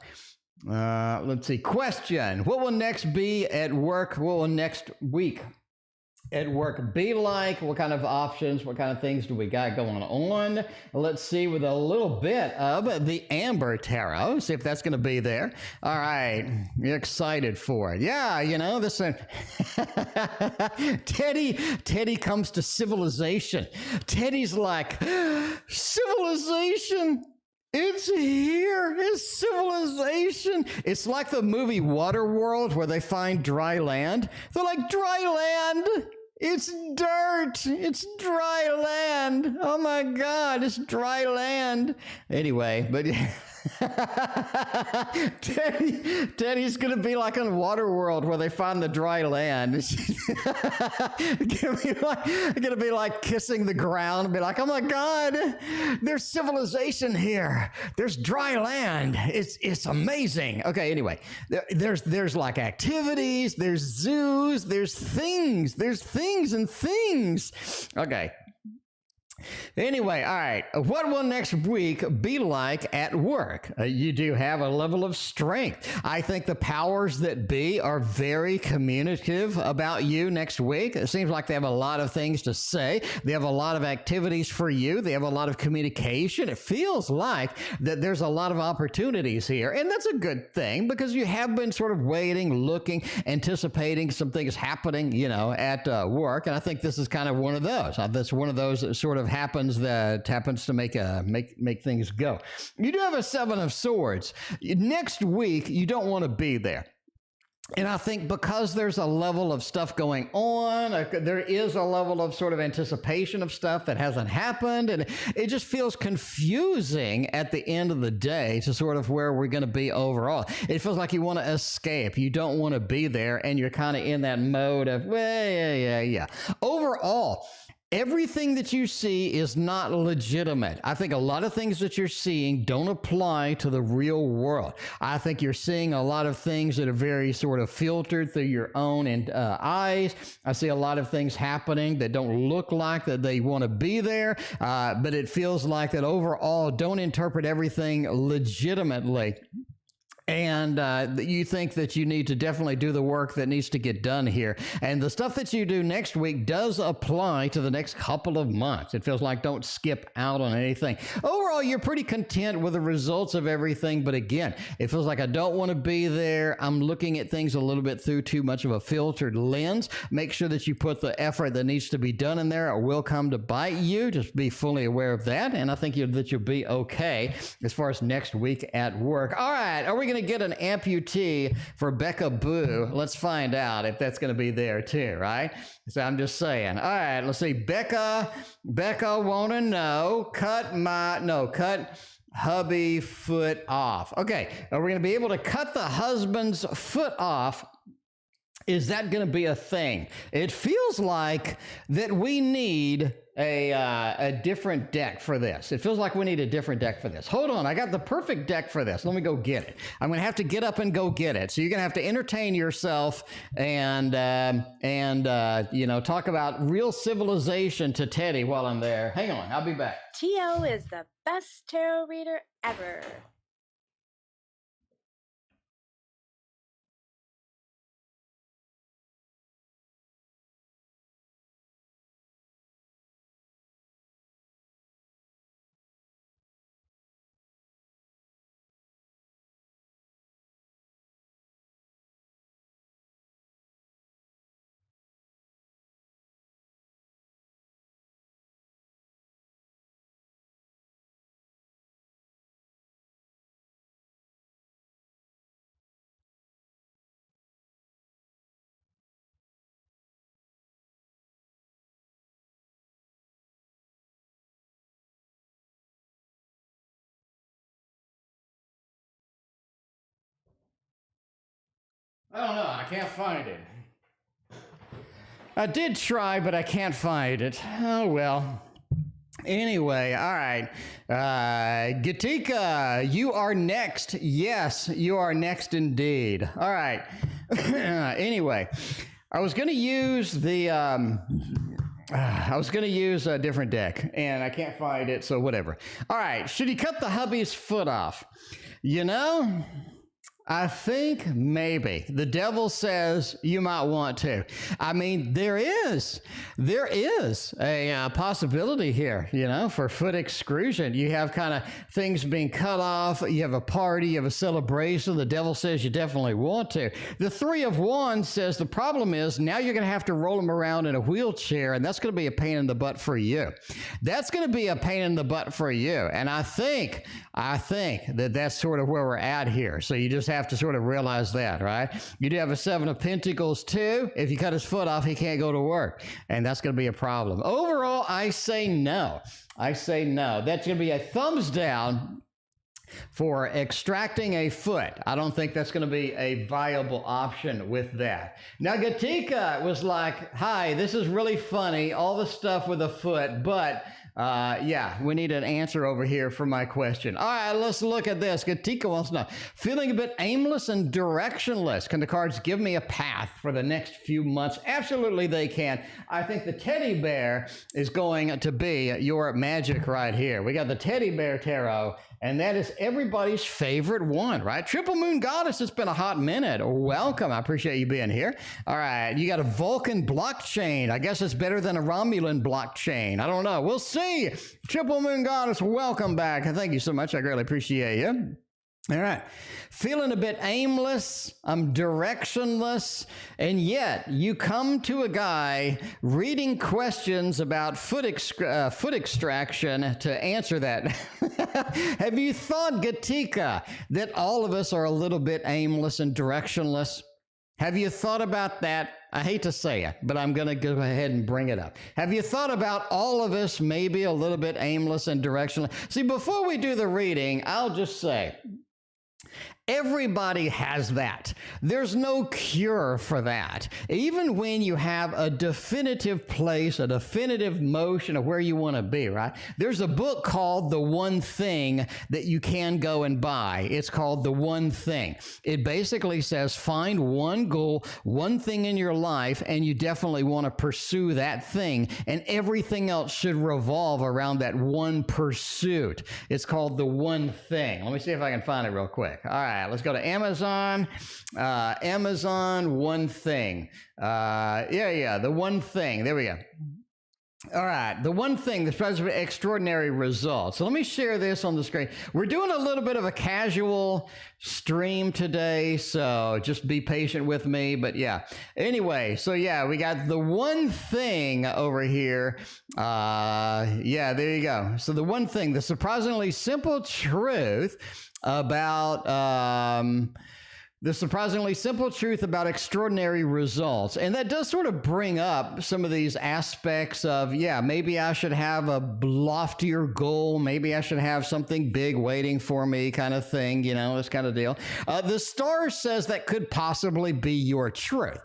Let's see. Question. What will next be at work? What will next week at work be like? What kind of options, what kind of things do we got going on? Let's see with a little bit of the Amber Tarot. See if that's going to be there. All right. You're excited for it. Yeah, this Teddy comes to civilization. Teddy's like, civilization? It's here. It's civilization. It's like the movie Waterworld where they find dry land. They're like, dry land? It's dirt. It's dry land. Oh my God, it's dry land. Anyway, but Teddy's gonna be like on Waterworld where they find the dry land. gonna be like kissing the ground and be like, oh my God, there's civilization here. There's dry land. It's amazing. Okay, anyway, there's like activities, there's zoos, there's things and things. Okay. Anyway, all right. What will next week be like at work? You do have a level of strength. I think the powers that be are very communicative about you next week. It seems like they have a lot of things to say. They have a lot of activities for you. They have a lot of communication. It feels like that there's a lot of opportunities here. And that's a good thing because you have been sort of waiting, looking, anticipating some things happening, at work. And I think this is kind of one of those. That's one of those that sort of happens to make things go. You do have a Seven of Swords. Next week, you don't want to be there. And I think because there's a level of stuff going on, there is a level of sort of anticipation of stuff that hasn't happened. And it just feels confusing at the end of the day to sort of where we're going to be overall. It feels like you want to escape. You don't want to be there. And you're kind of in that mode of, well, yeah. Overall, everything that you see is not legitimate. I think a lot of things that you're seeing don't apply to the real world. I think you're seeing a lot of things that are very sort of filtered through your own eyes. I see a lot of things happening that don't look like that they want to be there, but it feels like that overall, don't interpret everything legitimately. And you think that you need to definitely do the work that needs to get done here. And the stuff that you do next week does apply to the next couple of months. It feels like don't skip out on anything. Overall, you're pretty content with the results of everything. But again, it feels like I don't want to be there. I'm looking at things a little bit through too much of a filtered lens. Make sure that you put the effort that needs to be done in there. It will come to bite you. Just be fully aware of that. And I think that you'll be okay as far as next week at work. All right. Are we going to get an amputee for Beca Boo? Let's find out if that's going to be there too, right? So I'm just saying. All right, let's see. Beca want to know, cut hubby foot off. Okay, are we going to be able to cut the husband's foot off? Is that going to be a thing? It feels like that we need a different deck for this. It feels like we need a different deck for this. Hold on, I got the perfect deck for this. Let me go get it. I'm going to have to get up and go get it. So you're going to have to entertain yourself and talk about real civilization to Teddy while I'm there. Hang on, I'll be back. T.O. is the best tarot reader ever. I don't know, I can't find it. I did try, but I can't find it. Oh, well. Anyway, all right. Geetika, you are next. Yes, you are next indeed. All right. Anyway, I was going to use a different deck, and I can't find it, so whatever. All right, should he cut the hubby's foot off? You know, I think maybe. The devil says you might want to. I mean, there is a possibility here, for foot excrusion. You have kind of things being cut off. You have a party, you have a celebration. The devil says you definitely want to. The Three of Wands says the problem is now you're going to have to roll him around in a wheelchair, and that's going to be a pain in the butt for you. That's going to be a pain in the butt for you. And I think that that's sort of where we're at here. So you just have to sort of realize that, right? You do have a Seven of Pentacles too. If you cut his foot off, he can't go to work, and that's going to be a problem. Overall, I say no. That's going to be a thumbs down for extracting a foot. I don't think that's going to be a viable option with that. Now, Geetika was like, hi, this is really funny, all the stuff with a foot, but we need an answer over here for my question. All right, let's look at this. Geetika wants to know, feeling a bit aimless and directionless. Can the cards give me a path for the next few months? Absolutely, they can. I think the teddy bear is going to be your magic right here. We got the teddy bear tarot, and that is everybody's favorite one, right? Triple Moon Goddess, it's been a hot minute. Welcome. I appreciate you being here. All right, you got a Vulcan blockchain. I guess it's better than a Romulan blockchain. I don't know. We'll see. Triple Moon Goddess, welcome back. Thank you so much. I greatly appreciate you. All right. Feeling a bit aimless, I'm directionless, and yet you come to a guy reading questions about foot extraction to answer that. Have you thought, Geetika, that all of us are a little bit aimless and directionless? Have you thought about that? I hate to say it, but I'm going to go ahead and bring it up. Have you thought about all of us maybe a little bit aimless and directionless? See, before we do the reading, I'll just say, everybody has that. There's no cure for that. Even when you have a definitive place, a definitive motion of where you want to be, right? There's a book called The One Thing that you can go and buy. It's called The One Thing. It basically says find one goal, one thing in your life, and you definitely want to pursue that thing, and everything else should revolve around that one pursuit. It's called The One Thing. Let me see if I can find it real quick. All right. Let's go to Amazon. Amazon One Thing. The One Thing. There we go. All right, The One Thing, the presence of extraordinary results. So let me share this on the screen. We're doing a little bit of a casual stream today, so just be patient with me. But yeah, anyway, so yeah, we got The One Thing over here. Yeah, there you go. So The One Thing, the surprisingly simple truth about extraordinary results. And that does sort of bring up some of these aspects of, yeah, maybe I should have a loftier goal. Maybe I should have something big waiting for me kind of thing, you know, this kind of deal. The star says that could possibly be your truth.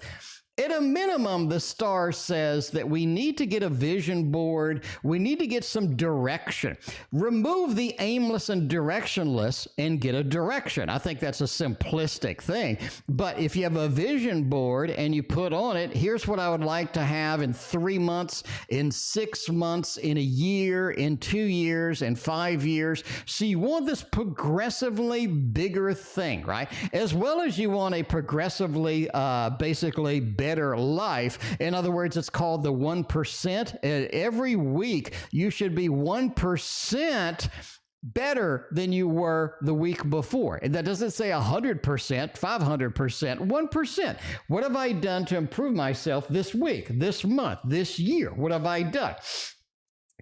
At a minimum, the star says that we need to get a vision board. We need to get some direction. Remove the aimless and directionless and get a direction. I think that's a simplistic thing. But if you have a vision board and you put on it, here's what I would like to have in 3 months, in 6 months, in a year, in 2 years, in 5 years. So you want this progressively bigger thing, right? As well as you want a progressively, basically better life. In other words, it's called the 1%. Every week, you should be 1% better than you were the week before. And that doesn't say 100%, 500%, 1%. What have I done to improve myself this week, this month, this year? What have I done?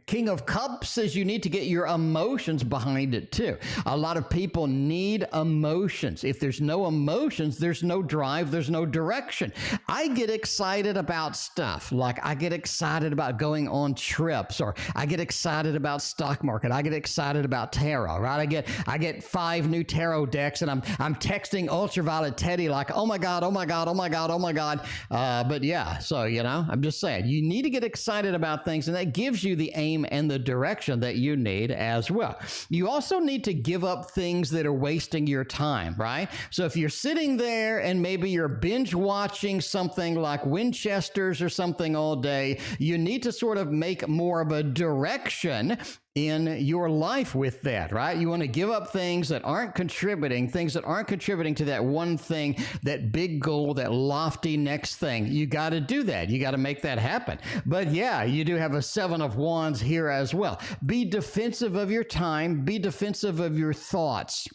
King of Cups says you need to get your emotions behind it too. A lot of people need emotions. If there's no emotions, there's no drive, there's no direction. I get excited about stuff. Like I get excited about going on trips, or I get excited about stock market. I get excited about tarot, right? I get 5 new tarot decks, and I'm texting Ultraviolet Teddy like, oh my God, oh my God, oh my God, oh my God. But yeah, so, you know, I'm just saying you need to get excited about things, and that gives you the aim and the direction that you need as well. You also need to give up things that are wasting your time, right? So if you're sitting there and maybe you're binge watching something like Winchester's or something all day, you need to sort of make more of a direction in your life with that, right? You want to give up things that aren't contributing to that one thing, that big goal, that lofty next thing. You got to do that. You got to make that happen. But yeah, you do have a 7 of Wands here as well. Be defensive of your time. Be defensive of your thoughts.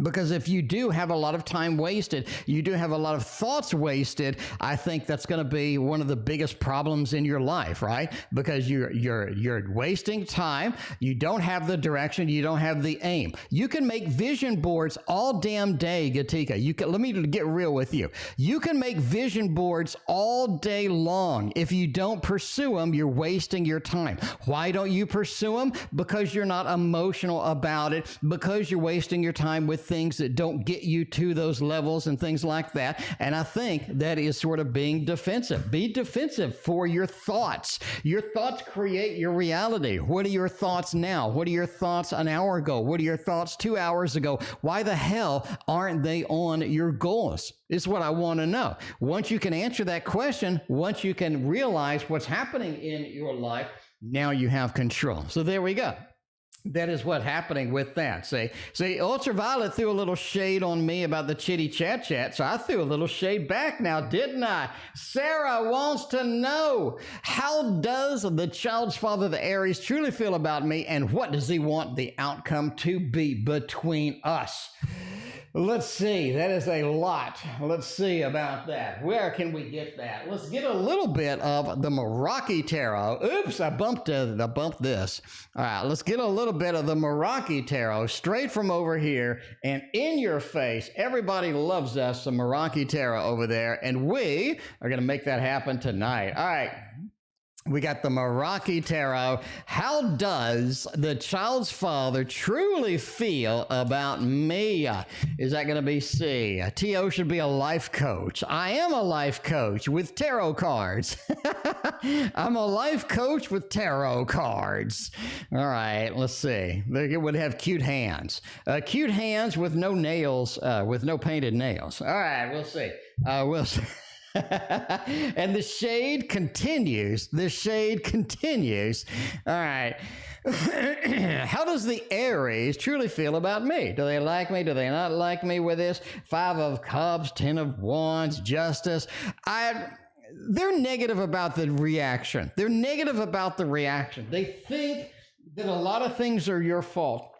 Because if you do have a lot of time wasted, you do have a lot of thoughts wasted, I think that's going to be one of the biggest problems in your life, right? Because you're wasting time, you don't have the direction, you don't have the aim. You can make vision boards all damn day, Geetika. Let me get real with you. You can make vision boards all day long. If you don't pursue them, you're wasting your time. Why don't you pursue them? Because you're not emotional about it, because you're wasting your time with things that don't get you to those levels and things like that. And I think that is sort of being defensive. Be defensive for your thoughts. Your thoughts create your reality. What are your thoughts now? What are your thoughts an hour ago? What are your thoughts 2 hours ago? Why the hell aren't they on your goals? Is what I want to know. Once you can answer that question, once you can realize what's happening in your life, now you have control. So there we go. That is what's happening with that. See, Ultraviolet threw a little shade on me about the chitty chat, so I threw a little shade back now, didn't I? Sarah wants to know, how does the child's father, the Aries, truly feel about me, and what does he want the outcome to be between us? Let's see. That is a lot. Let's see about that. Where can we get that? Let's get a little bit of the Meraki Tarot. Oops, I bumped this. All right, let's get a little bit of the Meraki Tarot straight from over here and in your face. Everybody loves us, some Meraki Tarot over there, and we are going to make that happen tonight. All right. We got the Meraki Tarot. How does the child's father truly feel about me? Is that going to be C? T.O. should be a life coach. I am a life coach with tarot cards. I'm a life coach with tarot cards. All right, let's see. They would have cute hands. Cute hands with no nails, with no painted nails. All right, we'll see. We'll see. And the shade continues. The shade continues. All right. How does the Aries truly feel about me? Do they like me? Do they not like me with this? 5 of Cups, 10 of Wands, Justice. They're negative about the reaction. They're negative about the reaction. They think that a lot of things are your fault.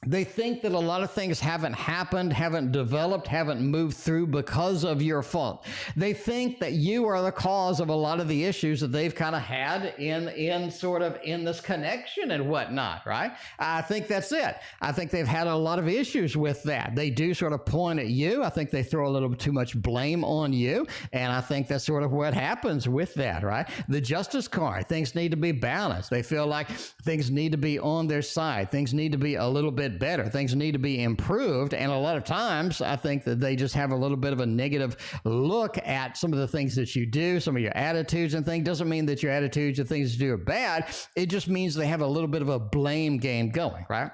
They think that a lot of things haven't happened, haven't developed, haven't moved through because of your fault. They think that you are the cause of a lot of the issues that they've kind of had in this connection and whatnot, right? I think that's it. I think they've had a lot of issues with that. They do sort of point at you. I think they throw a little bit too much blame on you. And I think that's sort of what happens with that, right? The Justice card, things need to be balanced. They feel like things need to be on their side. Things need to be a little bit better. Things need to be improved. And a lot of times, I think that they just have a little bit of a negative look at some of the things that you do, some of your attitudes and things. Doesn't mean that your attitudes and things you do are bad. It just means they have a little bit of a blame game going, right?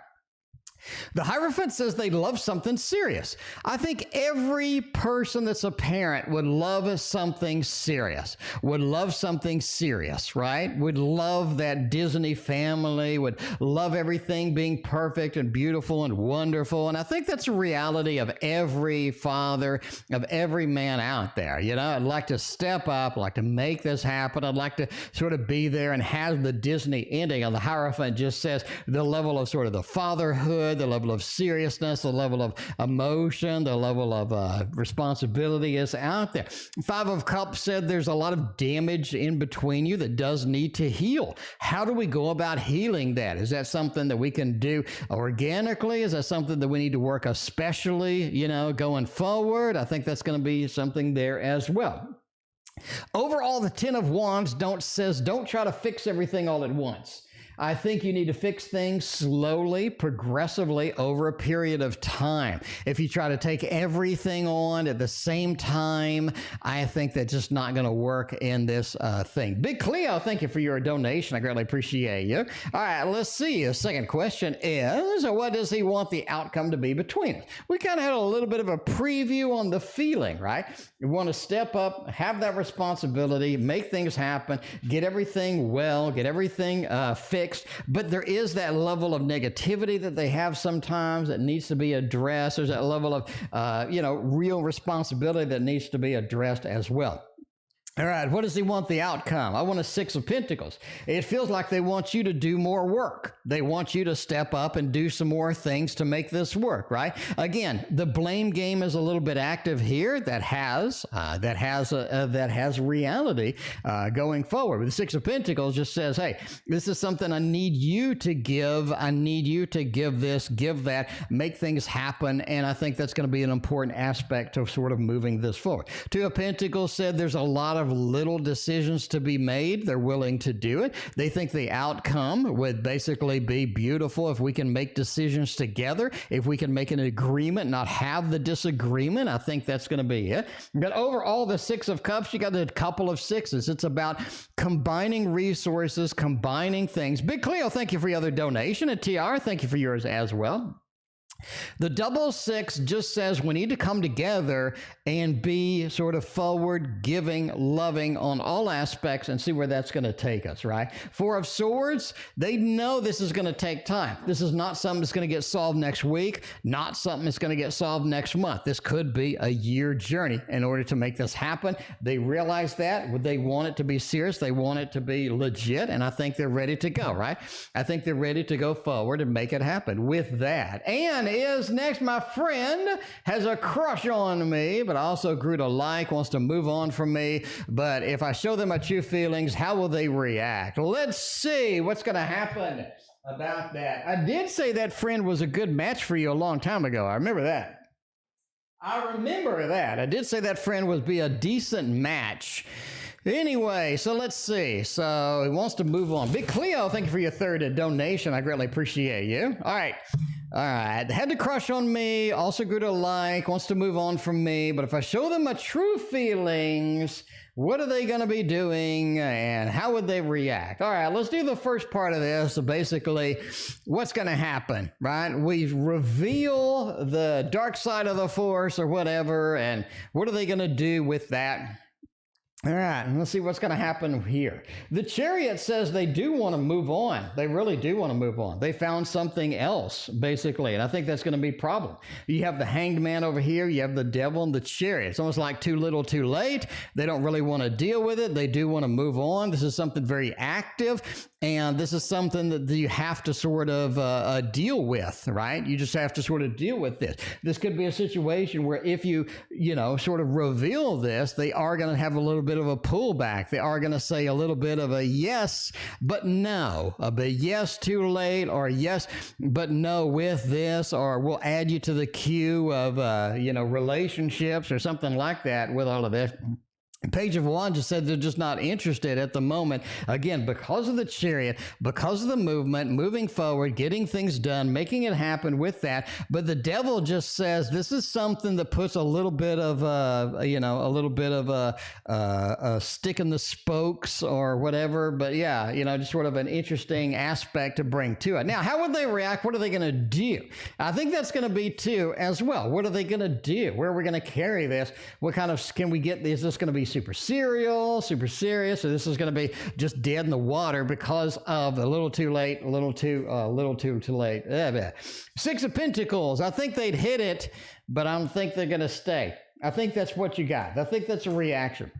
The Hierophant says they love something serious. I think every person that's a parent would love something serious, would love something serious, right? Would love that Disney family, would love everything being perfect and beautiful and wonderful. And I think that's a reality of every father, of every man out there. You know, I'd like to step up, I'd like to make this happen. I'd like to sort of be there and have the Disney ending. And the Hierophant just says the level of sort of the fatherhood, the level of seriousness, the level of emotion, the level of responsibility is out there. 5 of Cups said there's a lot of damage in between you that does need to heal. How do we go about healing that? Is that something that we can do organically? Is that something that we need to work especially, you know, going forward? I think that's going to be something there as well. Overall, the 10 of Wands says don't try to fix everything all at once. I think you need to fix things slowly, progressively over a period of time. If you try to take everything on at the same time, I think that's just not going to work in this thing. Big Cleo, thank you for your donation. I greatly appreciate you. All right, let's see. The second question is, what does he want the outcome to be between us? We kind of had a little bit of a preview on the feeling, right? We want to step up, have that responsibility, make things happen, get everything well, get everything fixed. But there is that level of negativity that they have sometimes that needs to be addressed. There's that level of, real responsibility that needs to be addressed as well. All right, what does he want the outcome? I want a 6 of Pentacles. It feels like they want you to do more work. They want you to step up and do some more things to make this work, right? Again, the blame game is a little bit active here. That has reality going forward. But the 6 of Pentacles just says, hey, this is something I need you to give. I need you to give this, give that, make things happen. And I think that's going to be an important aspect of sort of moving this forward. 2 of Pentacles said there's a lot of little decisions to be made. They're willing to do it. They think the outcome would basically be beautiful if we can make decisions together, if we can make an agreement, not have the disagreement. I think that's going to be it. But overall, the 6 of Cups, you got a couple of 6s. It's about combining resources, combining things. Big Cleo, thank you for your other donation. And Tiara, thank you for yours as well. The double 6 just says we need to come together and be sort of forward, giving, loving on all aspects and see where that's going to take us, right? 4 of Swords, they know this is going to take time. This is not something that's going to get solved next week, not something that's going to get solved next month. This could be a year journey in order to make this happen. They realize that. They want it to be serious. They want it to be legit, and I think they're ready to go, right? I think they're ready to go forward and make it happen with that. And friend is next. My friend has a crush on me, but also grew to like, wants to move on from me. But if I show them my true feelings, how will they react? Let's see what's going to happen about that. I did say that friend was a good match for you a long time ago. I remember that. I did say that friend would be a decent match. Anyway, so let's see. So he wants to move on. Big Cleo, thank you for your third donation. I greatly appreciate you. All right. Had to crush on me, also grew to like, wants to move on from me. But if I show them my true feelings, what are they going to be doing and how would they react? All right, let's do the first part of this. So basically, what's going to happen, right? We reveal the dark side of the force or whatever, and what are they going to do with that? All right, let's see what's going to happen here. The Chariot says they do want to move on. They really do want to move on. They found something else, basically, and I think that's going to be a problem. You have the Hanged Man over here. You have the Devil and the Chariot. It's almost like too little, too late. They don't really want to deal with it. They do want to move on. This is something very active, and this is something that you have to sort of deal with, right? You just have to sort of deal with this. This could be a situation where if you sort of reveal this, they are going to have a little bit of a pullback. They are going to say a little bit of a yes, but no, a bit yes too late, or yes, but no with this, or we'll add you to the queue of, relationships or something like that with all of this. Page of Wands just said they're just not interested at the moment. Again, because of the Chariot, because of the movement, moving forward, getting things done, making it happen with that. But the Devil just says this is something that puts a little bit of a stick in the spokes or whatever. But yeah, just sort of an interesting aspect to bring to it. Now, how would they react? What are they going to do? I think that's going to be too as well. What are they going to do? Where are we going to carry this? What kind of can we get? Is this going to be super serious, or this is going to be just dead in the water because of a little too late, a little too late. Six of Pentacles. I think they'd hit it, but I don't think they're going to stay. I think that's what you got. I think that's a reaction.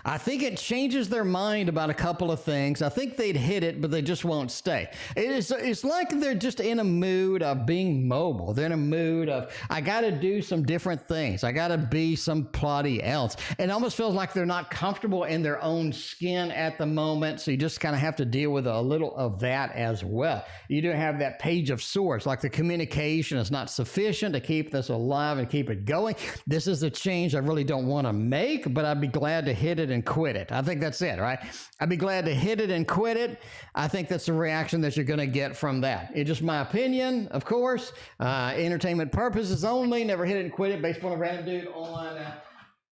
I think it changes their mind about a couple of things. I think they'd hit it, but they just won't stay. It's like they're just in a mood of being mobile. They're in a mood of, I got to do some different things. I got to be somebody else. It almost feels like they're not comfortable in their own skin at the moment. So you just kind of have to deal with a little of that as well. You do have that Page of Swords, like the communication is not sufficient to keep this alive and keep it going. This is a change I really don't want to make, but I'd be glad to hit it and quit it. I think that's it, right? I'd be glad to hit it and quit it. I think that's the reaction that you're going to get from that. It's just my opinion, of course. Entertainment purposes only. Never hit it and quit it based on a random dude on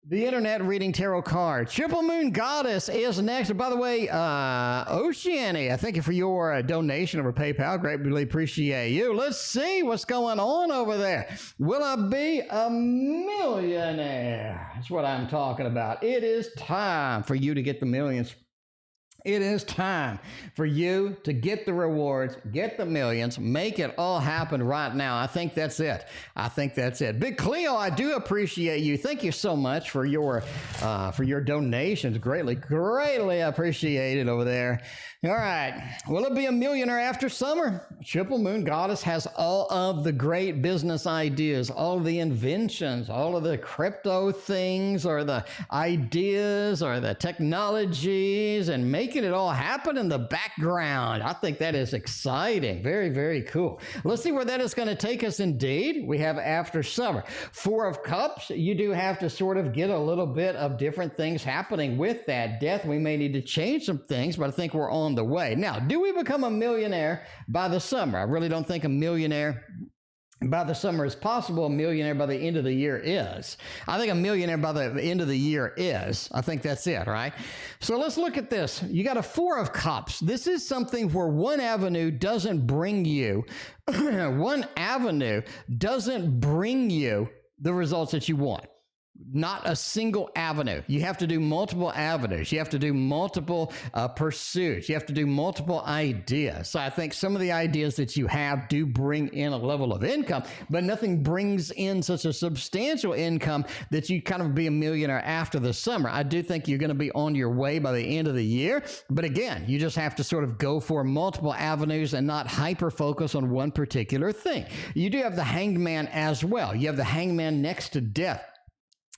the internet reading tarot cards. Triple Moon Goddess is next. And by the way, Oceania, thank you for your donation over PayPal. Greatly appreciate you. Let's see what's going on over there. Will I be a millionaire? That's what I'm talking about. It is time for you to get the millions. It is time for you to get the rewards, get the millions, make it all happen right now. I think that's it. Big Cleo, I do appreciate you. Thank you so much for your donations. Greatly appreciated over there. All right. Will it be a millionaire after summer? Triple Moon Goddess has all of the great business ideas, all of the inventions, all of the crypto things or the ideas or the technologies, and making it all happen in the background. I think that is exciting. Very, very cool. Let's see where that is going to take us indeed. We have after summer. Four of Cups. You do have to sort of get a little bit of different things happening with that death. We may need to change some things, but I think we're on the way. Now, do we become a millionaire by the summer? I really don't think a millionaire by the summer is possible. A millionaire by the end of the year is. I think a millionaire by the end of the year is. I think that's it, right? So let's look at this. You got a Four of Cups. This is something where one avenue doesn't bring you, the results that you want. not a single avenue. You have to do multiple avenues. You have to do multiple pursuits. You have to do multiple ideas. So I think some of the ideas that you have do bring in a level of income, but nothing brings in such a substantial income that you kind of be a millionaire after the summer. I do think you're going to be on your way by the end of the year. But again, you just have to sort of go for multiple avenues and not hyper focus on one particular thing. You do have the Hanged Man as well. You have the Hanged Man next to Death.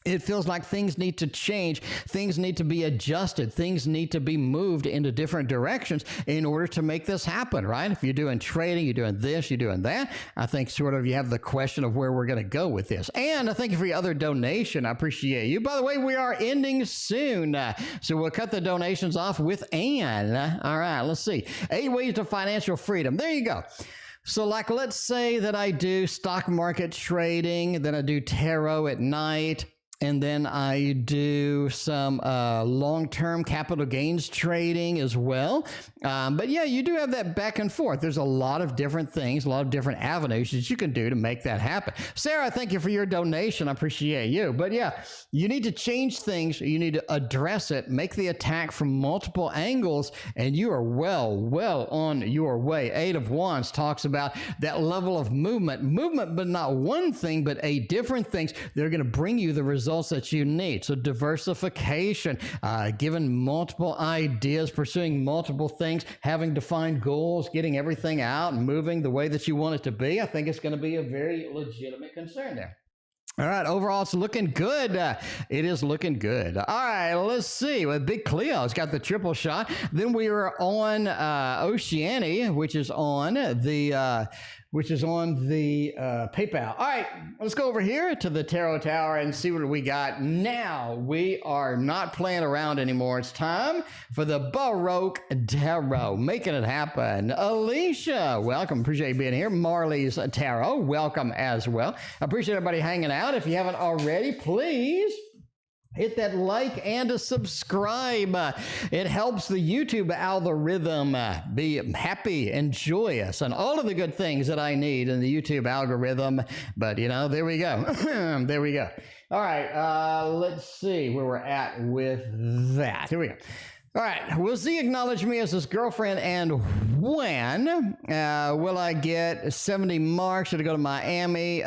It feels like things need to change. Things need to be adjusted. Things need to be moved into different directions in order to make this happen, right? If you're doing trading, you're doing this, you're doing that, I think sort of you have the question of where we're going to go with this. And I thank you for your other donation. I appreciate you. By the way, we are ending soon. So we'll cut the donations off with Ann. All right, let's see. 8 ways to financial freedom. There you go. So like, let's say that I do stock market trading, then I do tarot at night, and then I do some long-term capital gains trading as well. But yeah, you do have that back and forth. There's a lot of different things, a lot of different avenues that you can do to make that happen. Sarah, thank you for your donation. I appreciate you. But yeah, you need to change things. You need to address it, make the attack from multiple angles, and you are well on your way. 8 of Wands talks about that level of movement, but not one thing, but 8 different things that are going to bring you the results that you need. So diversification, given multiple ideas, pursuing multiple things, having defined goals, getting everything out and moving the way that you want it to be. I think it's going to be a very legitimate concern there. All right, overall, it's looking good. It is looking good. All right, let's see. With Big Cleo's got the triple shot. Then we are on Oceania, which is on the PayPal. All right, let's go over here to the Tarot Tower and see what we got. Now, we are not playing around anymore. It's time for the Baroque Tarot, making it happen. Alicia, welcome. Appreciate you being here. Marley's Tarot, welcome as well. I appreciate everybody hanging out. If you haven't already, please hit that like and a subscribe. It helps the YouTube algorithm be happy and joyous and all of the good things that I need in the YouTube algorithm. But, you know, there we go. There we go. All right, let's see where we're at with that. Here we go. All right, will Z acknowledge me as his girlfriend, and when will I get 70 marks? Should I go to Miami?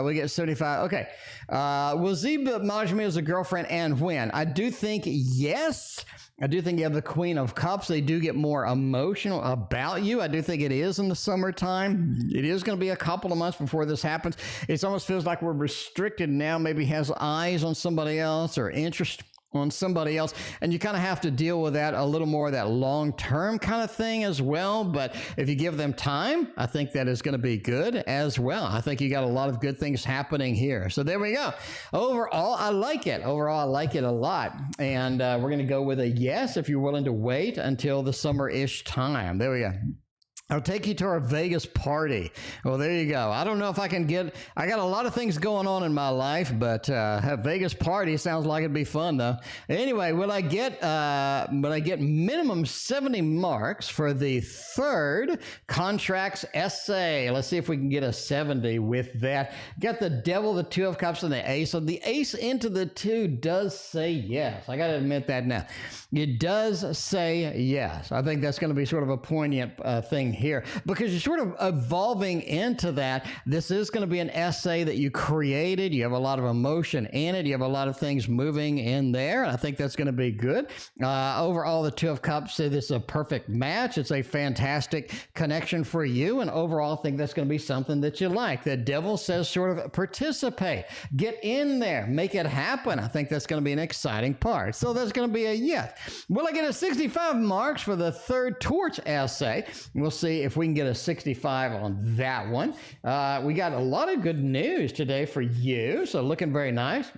We get 75. Okay. Will Z acknowledge me as a girlfriend, and when? I do think yes. I do think you have the Queen of Cups. They do get more emotional about you. I do think it is in the summertime. It is going to be a couple of months before this happens. It almost feels like we're restricted now. Maybe has eyes on somebody else or interest on somebody else, and you kind of have to deal with that a little more, that long-term kind of thing as well. But if you give them time, I think that is going to be good as well. I think you got a lot of good things happening here. So there we go. Overall, I like it. Overall, I like it a lot. And we're going to go with a yes if you're willing to wait until the summer-ish time. There we go. I'll take you to our Vegas party. Well, there you go. I don't know if I can get, I got a lot of things going on in my life, but a Vegas party sounds like it'd be fun though. Anyway, will I get minimum 70 marks for the third contracts essay? Let's see if we can get a 70 with that. Got the Devil, the 2 of Cups, and the Ace. So the Ace into the 2 does say yes. I got to admit that now. It does say yes. I think that's going to be sort of a poignant thing here, because you're sort of evolving into that. This is going to be an essay that you created. You have a lot of emotion in it. You have a lot of things moving in there. And I think that's going to be good. Overall, the 2 of Cups say this is a perfect match. It's a fantastic connection for you. And overall, I think that's going to be something that you like. The Devil says sort of participate, get in there, make it happen. I think that's going to be an exciting part. So that's going to be a yes. Will I get a 65 marks for the third torch essay? We'll see if we can get a 65 on that one. We got a lot of good news today for you, so looking very nice.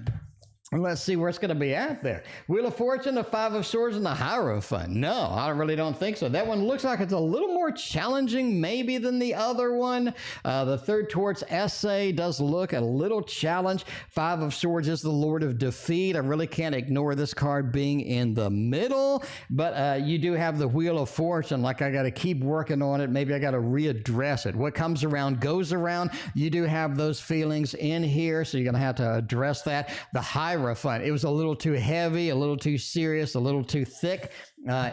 Let's see where it's going to be at there. Wheel of Fortune, the Five of Swords, and the Hierophant. No, I really don't think so. That one looks like it's a little more challenging maybe than the other one. The third Torts essay does look a little challenged. Five of Swords is the Lord of Defeat. I really can't ignore this card being in the middle, but you do have the Wheel of Fortune. Like, I got to keep working on it. Maybe I got to readdress it. What comes around goes around. You do have those feelings in here, so you're going to have to address that. The Hierophant, it was a little too heavy, a little too serious, a little too thick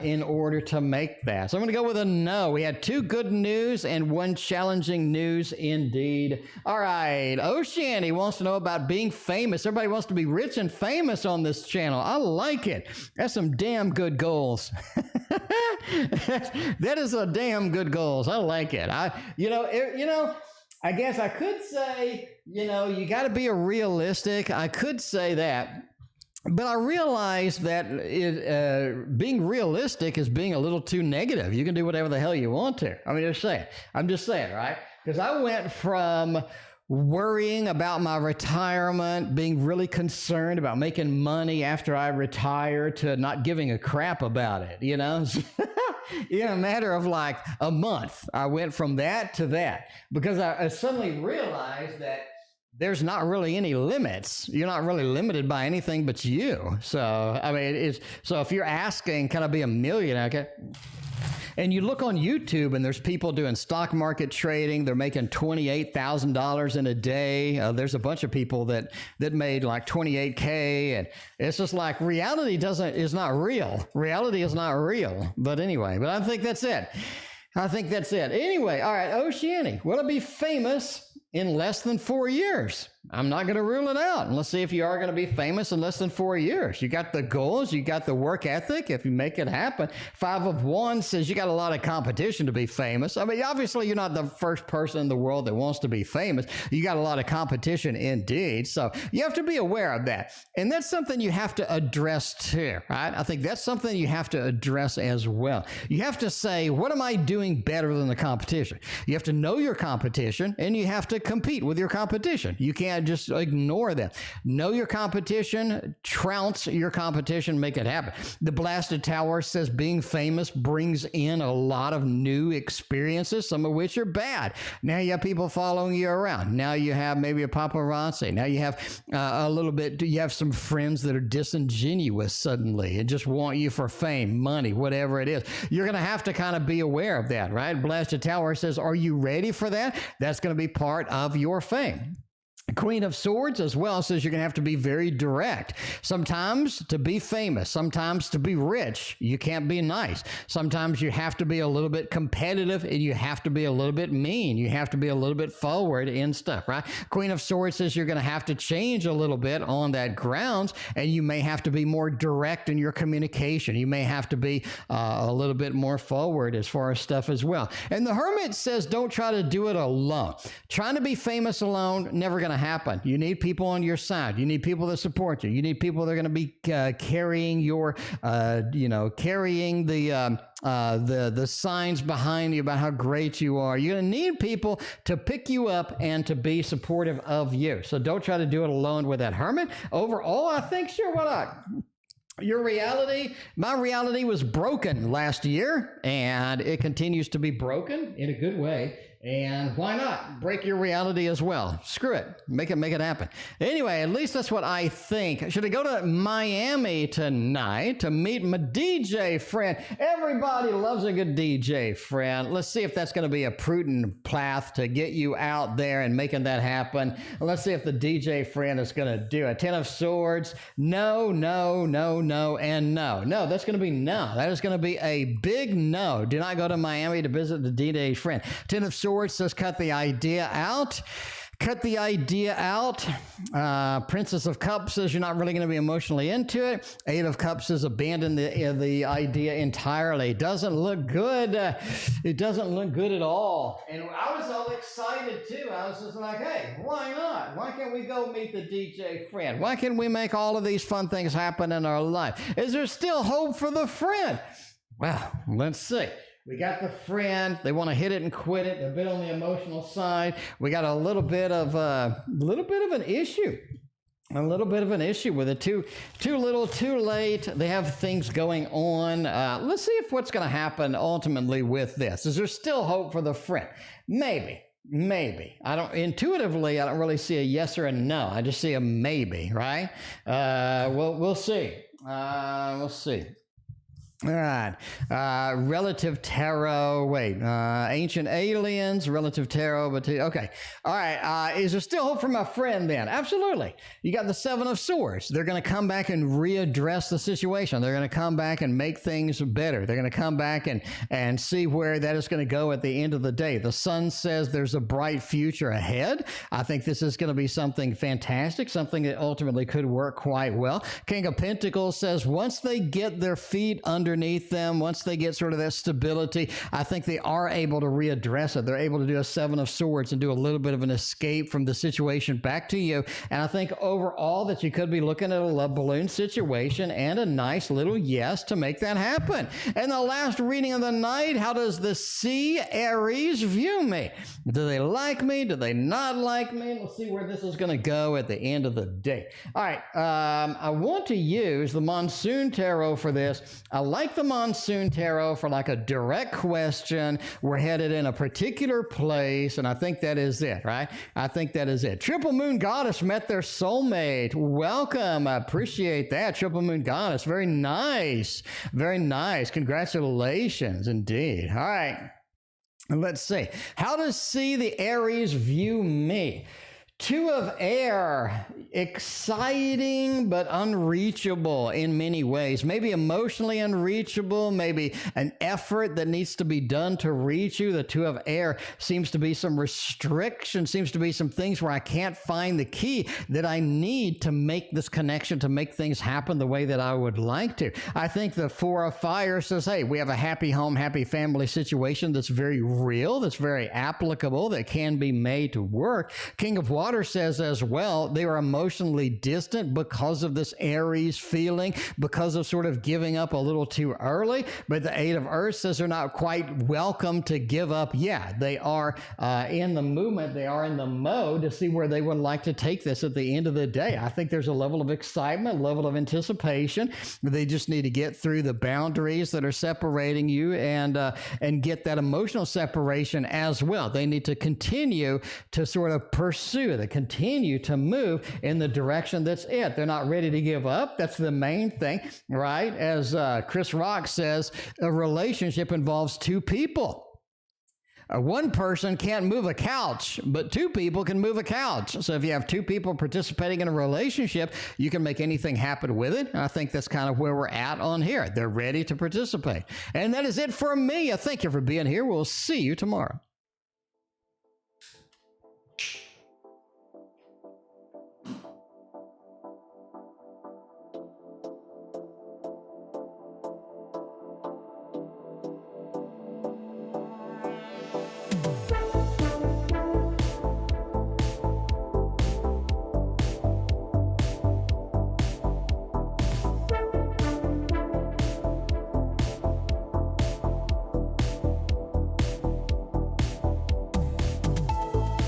in order to make that. So I'm going to go with a no. We had 2 good news and 1 challenging news indeed. All right, Oceany wants to know about being famous. Everybody wants to be rich and famous on this channel. I like it. That's some damn good goals. That is a damn good goals. I like it. I guess I could say, you got to be a realistic. I could say that. But I realize that being realistic is being a little too negative. You can do whatever the hell you want to. I'm just saying, right? Because I went from worrying about my retirement, being really concerned about making money after I retire, to not giving a crap about it, In a matter of like a month, I went from that to that, because I suddenly realized that there's not really any limits. You're not really limited by anything but you. So, so if you're asking, can I be a millionaire? Okay. And you look on YouTube and there's people doing stock market trading. They're making $28,000 in a day. There's a bunch of people that made like 28K, and it's just like reality is not real. Reality is not real. But anyway, I think that's it. Anyway, all right, Oceany, will it be famous in less than 4 years? I'm not going to rule it out. And let's see if you are going to be famous in less than 4 years. You got the goals, you got the work ethic, if you make it happen. 5 of Wands says you got a lot of competition to be famous. Obviously, you're not the first person in the world that wants to be famous. You got a lot of competition indeed. So you have to be aware of that. And that's something you have to address too, right? I think that's something you have to address as well. You have to say, what am I doing better than the competition? You have to know your competition, and you have to compete with your competition. You can't just ignore them. Know your competition, trounce your competition, make it happen. The Blasted Tower says being famous brings in a lot of new experiences, some of which are bad. Now you have people following you around. Now you have maybe a paparazzi. Now you have you have some friends that are disingenuous suddenly and just want you for fame, money, whatever it is. You're going to have to kind of be aware of that, right? Blasted Tower says, are you ready for that? That's going to be part of your fame. Queen of Swords as well says you're going to have to be very direct. Sometimes to be famous, sometimes to be rich, you can't be nice. Sometimes you have to be a little bit competitive, and you have to be a little bit mean. You have to be a little bit forward in stuff, right? Queen of Swords says you're going to have to change a little bit on that grounds, and you may have to be more direct in your communication. You may have to be a little bit more forward as far as stuff as well. And the Hermit says don't try to do it alone. Trying to be famous alone, never going to happen. You need people on your side. You need people that support you. You need people that are going to be carrying your, carrying the signs behind you about how great you are. You're going to need people to pick you up and to be supportive of you. So don't try to do it alone with that Hermit. Overall, I think, sure, why not? My reality was broken last year, and it continues to be broken in a good way. And why not break your reality as well? Screw it. Make it happen. Anyway, at least that's what I think. Should I go to Miami tonight to meet my DJ friend? Everybody loves a good DJ friend. Let's see if that's going to be a prudent path to get you out there and making that happen. Let's see if the DJ friend is going to do it. 10 of Swords. No, and no. No, that's going to be no. That is going to be a big no. Do not go to Miami to visit the DJ friend. 10 of Swords says cut the idea out. Princess of Cups says you're not really going to be emotionally into it. 8 of Cups says abandon the idea entirely. Doesn't look good. It doesn't look good at all. And I was all excited too. I was just like, hey, why not? Why can't we go meet the DJ friend? Why can't we make all of these fun things happen in our life? Is there still hope for the friend? Well, let's see. We got the friend. They want to hit it and quit it. They're a bit on the emotional side. We got a little bit of an issue. a little bit of an issue with it. Too little, too late. They have things going on. Let's see if what's going to happen ultimately with this. Is there still hope for the friend? Maybe. I don't really see a yes or a no. I just see a maybe, right? We'll see. We'll see. All right. Relative tarot. Wait. Ancient aliens, relative tarot. Okay. All right. Is there still hope for my friend then? Absolutely. You got the Seven of Swords. They're going to come back and readdress the situation. They're going to come back and make things better. They're going to come back and see where that is going to go at the end of the day. The sun says there's a bright future ahead. I think this is going to be something fantastic, something that ultimately could work quite well. King of Pentacles says once they get their feet underneath them, once they get sort of that stability, I think they are able to readdress it. They're able to do a Seven of Swords and do a little bit of an escape from the situation back to you. And I think overall that you could be looking at a love balloon situation and a nice little yes to make that happen. And the last reading of the night, how does the C Aries view me? Do they like me? Do they not like me? We'll see where this is going to go at the end of the day. All right. I want to use the Monsoon Tarot for this. I like the Monsoon Tarot for like a direct question. We're headed in a particular place, and I think that is it, right? I think that is it. Triple Moon Goddess met their soulmate. Welcome. I appreciate that. Triple Moon Goddess. Very nice. Very nice. Congratulations, indeed. All right. Let's see. How does C the Aries view me? Two of Air, exciting but unreachable in many ways. Maybe emotionally unreachable, maybe an effort that needs to be done to reach you. The Two of Air seems to be some restriction, seems to be some things where I can't find the key that I need to make this connection, to make things happen the way that I would like to. I think the Four of Fire says, hey, we have a happy home, happy family situation that's very real, that's very applicable, that can be made to work. King of Water says as well, they are emotionally distant because of this Aries feeling, because of sort of giving up a little too early. But the Eight of Earth says they're not quite welcome to give up yet. They are in the movement. They are in the mode to see where they would like to take this at the end of the day. I think there's a level of excitement, level of anticipation. They just need to get through the boundaries that are separating you and get that emotional separation as well. They need to continue to sort of pursue, they continue to move in the direction that's it. They're not ready to give up. That's the main thing, right? As Chris Rock says, a relationship involves two people. One person can't move a couch, but two people can move a couch. So if you have two people participating in a relationship, you can make anything happen with it. And I think that's kind of where we're at on here. They're ready to participate. And that is it for me. I thank you for being here. We'll see you tomorrow.